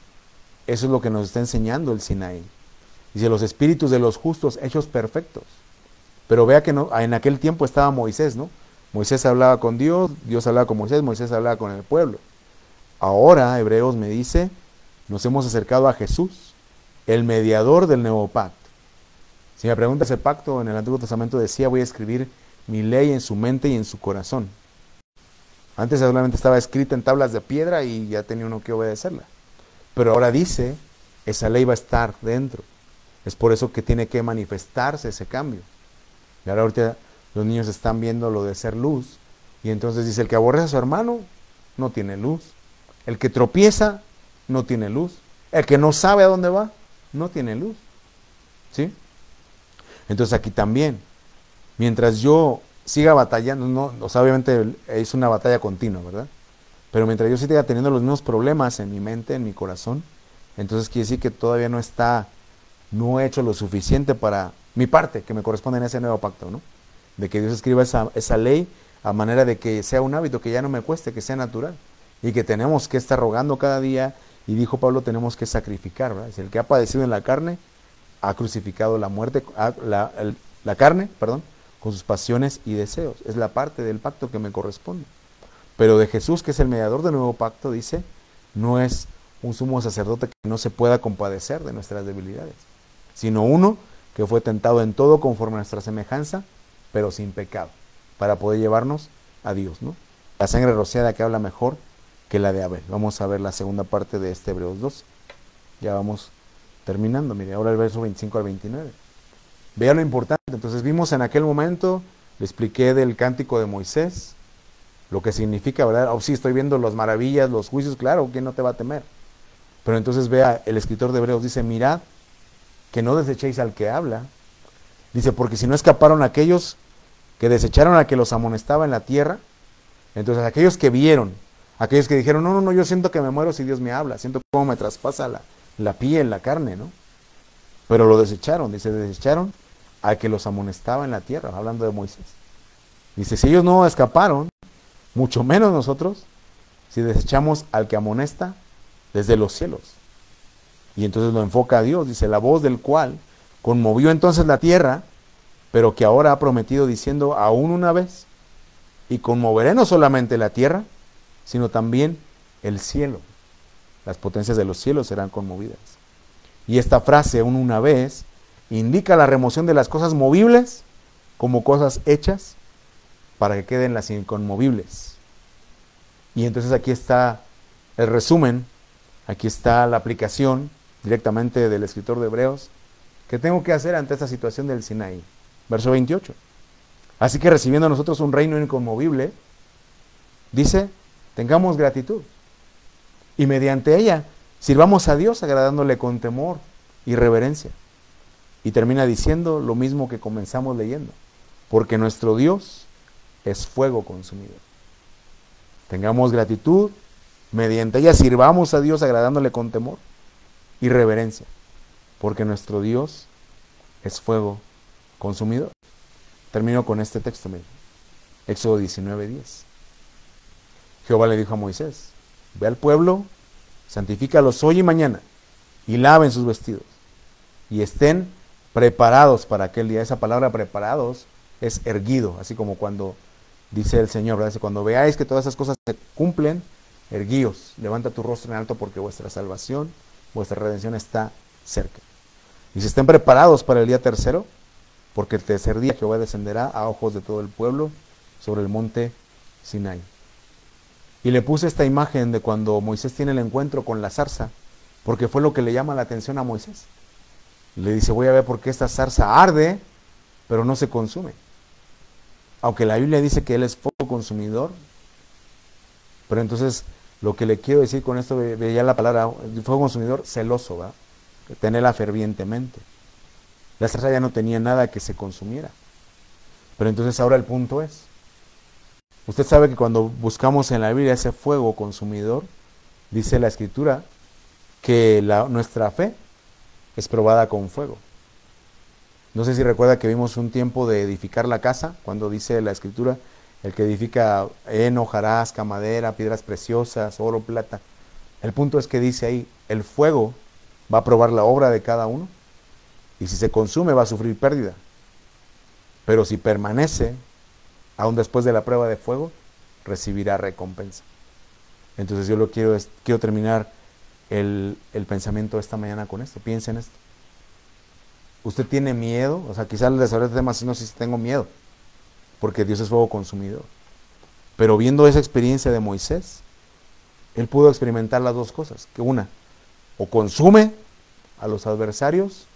Eso es lo que nos está enseñando el Sinaí. Dice, los espíritus de los justos hechos perfectos. Pero vea que no, en aquel tiempo estaba Moisés, ¿no? Moisés hablaba con Dios, Dios hablaba con Moisés, Moisés hablaba con el pueblo. Ahora, Hebreos me dice, nos hemos acercado a Jesús, el mediador del nuevo pacto. Si me preguntas, el pacto en el Antiguo Testamento decía, voy a escribir mi ley en su mente y en su corazón. Antes solamente estaba escrita en tablas de piedra y ya tenía uno que obedecerla. Pero ahora dice, esa ley va a estar dentro. Es por eso que tiene que manifestarse ese cambio. Y ahora ahorita los niños están viendo lo de ser luz. Y entonces dice, el que aborrece a su hermano no tiene luz. El que tropieza no tiene luz. El que no sabe a dónde va no tiene luz. ¿Sí? Entonces aquí también, mientras yo siga batallando, no, o sea, obviamente es una batalla continua, ¿verdad? Pero mientras yo siga teniendo los mismos problemas en mi mente, en mi corazón, entonces quiere decir que todavía no he hecho lo suficiente para mi parte que me corresponde en ese nuevo pacto, ¿no? De que Dios escriba esa ley a manera de que sea un hábito, que ya no me cueste, que sea natural. Y que tenemos que estar rogando cada día, y dijo Pablo, tenemos que sacrificar, ¿verdad? Es el que ha padecido en la carne, ha crucificado la muerte, la carne, perdón, con sus pasiones y deseos. Es la parte del pacto que me corresponde. Pero de Jesús, que es el mediador del nuevo pacto, dice, no es un sumo sacerdote que no se pueda compadecer de nuestras debilidades, sino uno que fue tentado en todo conforme a nuestra semejanza, pero sin pecado, para poder llevarnos a Dios, ¿no? la sangre rociada que habla mejor que la de Abel. Vamos a ver la segunda parte de este Hebreos 2. Ya vamos terminando, mire, ahora el verso 25 al 29. Vea lo importante. Entonces vimos en aquel momento, le expliqué del cántico de Moisés, lo que significa, ¿verdad? Oh, sí, estoy viendo las maravillas, los juicios, claro, ¿quién no te va a temer? Pero entonces vea, el escritor de Hebreos dice, mirad, que no desechéis al que habla. Dice, porque si no escaparon aquellos que desecharon al que los amonestaba en la tierra, entonces aquellos que vieron, aquellos que dijeron, no, no, no, yo siento que me muero si Dios me habla, siento cómo me traspasa la piel, la carne, ¿no? Pero lo desecharon, dice, desecharon al que los amonestaba en la tierra, hablando de Moisés. Dice, si ellos no escaparon, mucho menos nosotros, si desechamos al que amonesta desde los cielos. Y entonces lo enfoca a Dios, dice, la voz del cual conmovió entonces la tierra, pero que ahora ha prometido diciendo, aún una vez, y conmoveré no solamente la tierra, sino también el cielo. Las potencias de los cielos serán conmovidas. Y esta frase, aún una vez, indica la remoción de las cosas movibles como cosas hechas para que queden las inconmovibles. Y entonces aquí está el resumen, aquí está la aplicación directamente del escritor de Hebreos, que tengo que hacer ante esta situación del Sinaí. Verso 28. Así que recibiendo nosotros un reino inconmovible, dice, tengamos gratitud. Y mediante ella, sirvamos a Dios agradándole con temor y reverencia. Y termina diciendo lo mismo que comenzamos leyendo. Porque nuestro Dios es fuego consumidor. Tengamos gratitud, mediante ella sirvamos a Dios agradándole con temor y reverencia. Porque nuestro Dios es fuego consumidor. Termino con este texto, miren. Éxodo 19:10. Jehová le dijo a Moisés, ve al pueblo, santifícalos hoy y mañana, y laven sus vestidos, y estén preparados para aquel día. Esa palabra preparados es erguido, así como cuando dice el Señor, ¿verdad? Cuando veáis que todas esas cosas se cumplen, erguíos, levanta tu rostro en alto porque vuestra salvación, vuestra redención está cerca. Y si estén preparados para el día tercero, porque el tercer día Jehová descenderá a ojos de todo el pueblo sobre el monte Sinai. Y le puse esta imagen de cuando Moisés tiene el encuentro con la zarza, porque fue lo que le llama la atención a Moisés. Le dice, voy a ver por qué esta zarza arde, pero no se consume. Aunque la Biblia dice que él es fuego consumidor, pero entonces lo que le quiero decir con esto, veía la palabra fuego consumidor, celoso, ¿verdad? Tenerla fervientemente. La zarza ya no tenía nada que se consumiera. Pero entonces ahora el punto es, usted sabe que cuando buscamos en la Biblia ese fuego consumidor, dice la Escritura que nuestra fe es probada con fuego. No sé si recuerda que vimos un tiempo de edificar la casa, cuando dice la Escritura, el que edifica heno, hojarasca, madera, piedras preciosas, oro, plata. El punto es que dice ahí, el fuego va a probar la obra de cada uno, y si se consume va a sufrir pérdida. Pero si permanece, aún después de la prueba de fuego, recibirá recompensa. Entonces yo quiero terminar el pensamiento esta mañana con esto. Piensa en esto. Usted tiene miedo, o sea, quizás les hablé de temas, si no, si tengo miedo, porque Dios es fuego consumidor. Pero viendo esa experiencia de Moisés, él pudo experimentar las dos cosas, que una, o consume a los adversarios,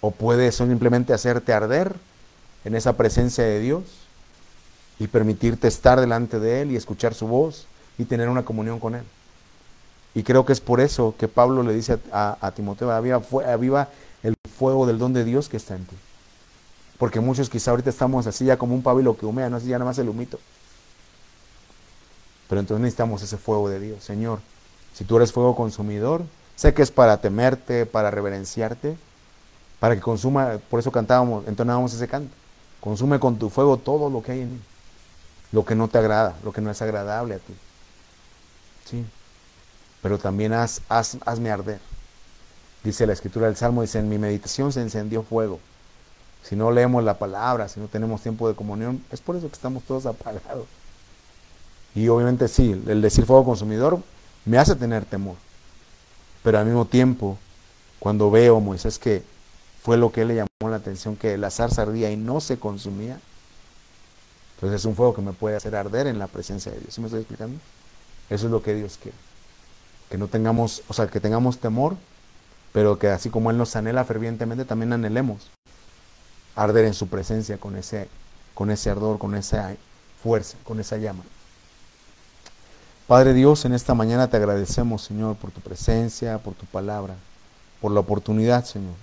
o puede simplemente hacerte arder en esa presencia de Dios y permitirte estar delante de Él y escuchar su voz y tener una comunión con Él. Y creo que es por eso que Pablo le dice a Timoteo, aviva el fuego del don de Dios que está en ti. Porque muchos quizá ahorita estamos así ya como un pábilo que humea, no así ya nada más el humito. Pero entonces necesitamos ese fuego de Dios. Señor, si tú eres fuego consumidor, sé que es para temerte, para reverenciarte, para que consuma, por eso entonábamos ese canto. Consume con tu fuego todo lo que hay en mí. Lo que no te agrada, lo que no es agradable a ti. Sí. Pero también hazme arder. Dice la Escritura del Salmo, dice, en mi meditación se encendió fuego. Si no leemos la palabra, si no tenemos tiempo de comunión, es por eso que estamos todos apagados. Y obviamente sí, el decir fuego consumidor me hace tener temor. Pero al mismo tiempo, cuando veo Moisés que fue lo que le llamó la atención, que la zarza ardía y no se consumía, Entonces es un fuego que me puede hacer arder en la presencia de Dios. ¿Sí me estoy explicando? Eso es lo que Dios quiere. Que no tengamos, o sea, que tengamos temor, pero que así como Él nos anhela fervientemente, también anhelemos arder en su presencia con ese ardor, con esa fuerza, con esa llama. Padre Dios, en esta mañana te agradecemos, Señor, por tu presencia, por tu palabra, por la oportunidad, Señor.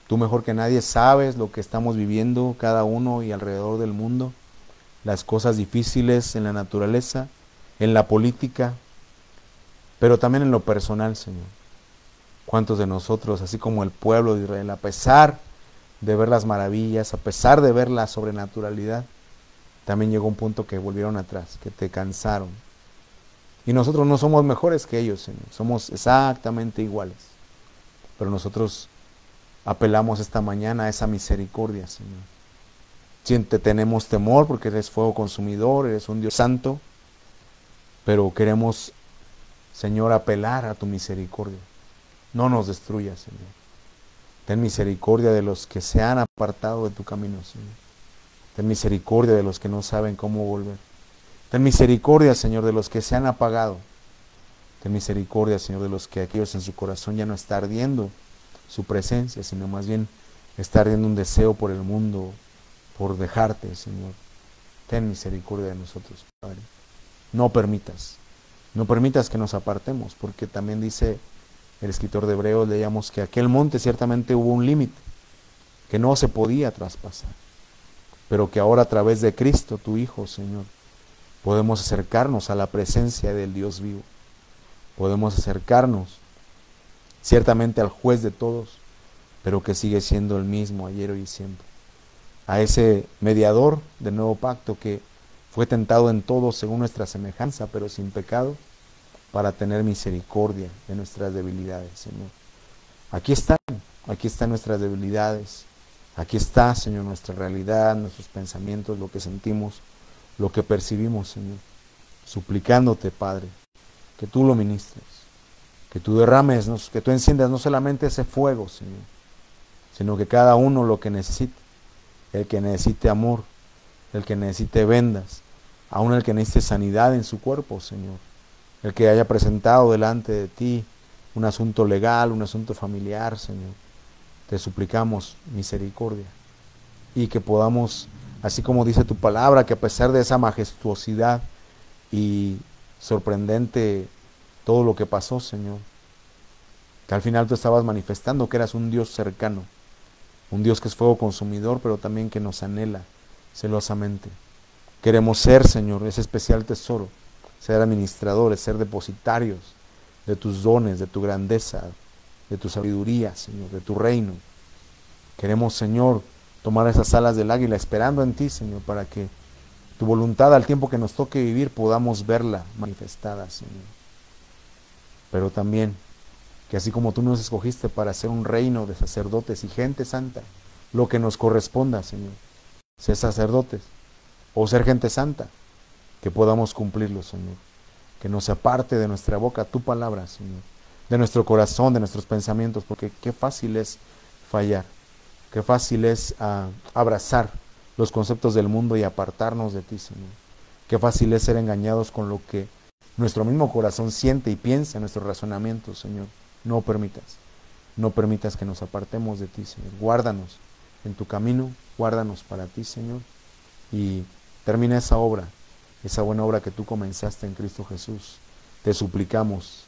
Tú mejor que nadie sabes lo que estamos viviendo cada uno y alrededor del mundo, las cosas difíciles en la naturaleza, en la política, pero también en lo personal, Señor. ¿Cuántos de nosotros, así como el pueblo de Israel, a pesar de ver las maravillas, a pesar de ver la sobrenaturalidad, también llegó un punto que volvieron atrás, que te cansaron? Y nosotros no somos mejores que ellos, Señor, somos exactamente iguales, pero nosotros apelamos esta mañana a esa misericordia, Señor. Si te tenemos temor porque eres fuego consumidor, eres un Dios santo, pero queremos, Señor, apelar a tu misericordia. No nos destruyas, Señor. Ten misericordia de los que se han apartado de tu camino, Señor. Ten misericordia de los que no saben cómo volver. Ten misericordia, Señor, de los que se han apagado. Ten misericordia, Señor, de los que aquellos en su corazón ya no está ardiendo su presencia, sino más bien está ardiendo un deseo por el mundo, por dejarte, Señor. Ten misericordia de nosotros, Padre. No permitas que nos apartemos, porque también dice el escritor de Hebreos, leíamos que aquel monte ciertamente hubo un límite, que no se podía traspasar, pero que ahora a través de Cristo, tu Hijo, Señor, podemos acercarnos a la presencia del Dios vivo. Podemos acercarnos ciertamente al juez de todos, pero que sigue siendo el mismo ayer, hoy y siempre. A ese mediador del nuevo pacto que fue tentado en todo según nuestra semejanza, pero sin pecado, para tener misericordia de nuestras debilidades, Señor. Aquí están nuestras debilidades. Aquí está, Señor, nuestra realidad, nuestros pensamientos, lo que sentimos, lo que percibimos, Señor. Suplicándote, Padre, que tú lo ministres, que tú derrames, que tú enciendas no solamente ese fuego, Señor, sino que cada uno lo que necesite, el que necesite amor, el que necesite vendas, aún el que necesite sanidad en su cuerpo, Señor, el que haya presentado delante de ti un asunto legal, un asunto familiar, Señor, te suplicamos misericordia y que podamos, así como dice tu palabra, que a pesar de esa majestuosidad y sorprendente todo lo que pasó, Señor, que al final tú estabas manifestando que eras un Dios cercano, un Dios que es fuego consumidor, pero también que nos anhela celosamente. Queremos ser, Señor, ese especial tesoro, ser administradores, ser depositarios de tus dones, de tu grandeza, de tu sabiduría, Señor, de tu reino. Queremos, Señor, tomar esas alas del águila esperando en ti, Señor, para que tu voluntad al tiempo que nos toque vivir podamos verla manifestada, Señor. Pero también que así como tú nos escogiste para ser un reino de sacerdotes y gente santa, lo que nos corresponda, Señor, ser sacerdotes o ser gente santa, que podamos cumplirlo, Señor. Que no se aparte de nuestra boca tu palabra, Señor, de nuestro corazón, de nuestros pensamientos, porque qué fácil es fallar, qué fácil es abrazar los conceptos del mundo y apartarnos de ti, Señor. Qué fácil es ser engañados con lo que nuestro mismo corazón siente y piensa en nuestros razonamientos, Señor. No permitas que nos apartemos de ti, Señor. Guárdanos en tu camino, guárdanos para ti, Señor, y termina esa obra, esa buena obra que tú comenzaste en Cristo Jesús. Te suplicamos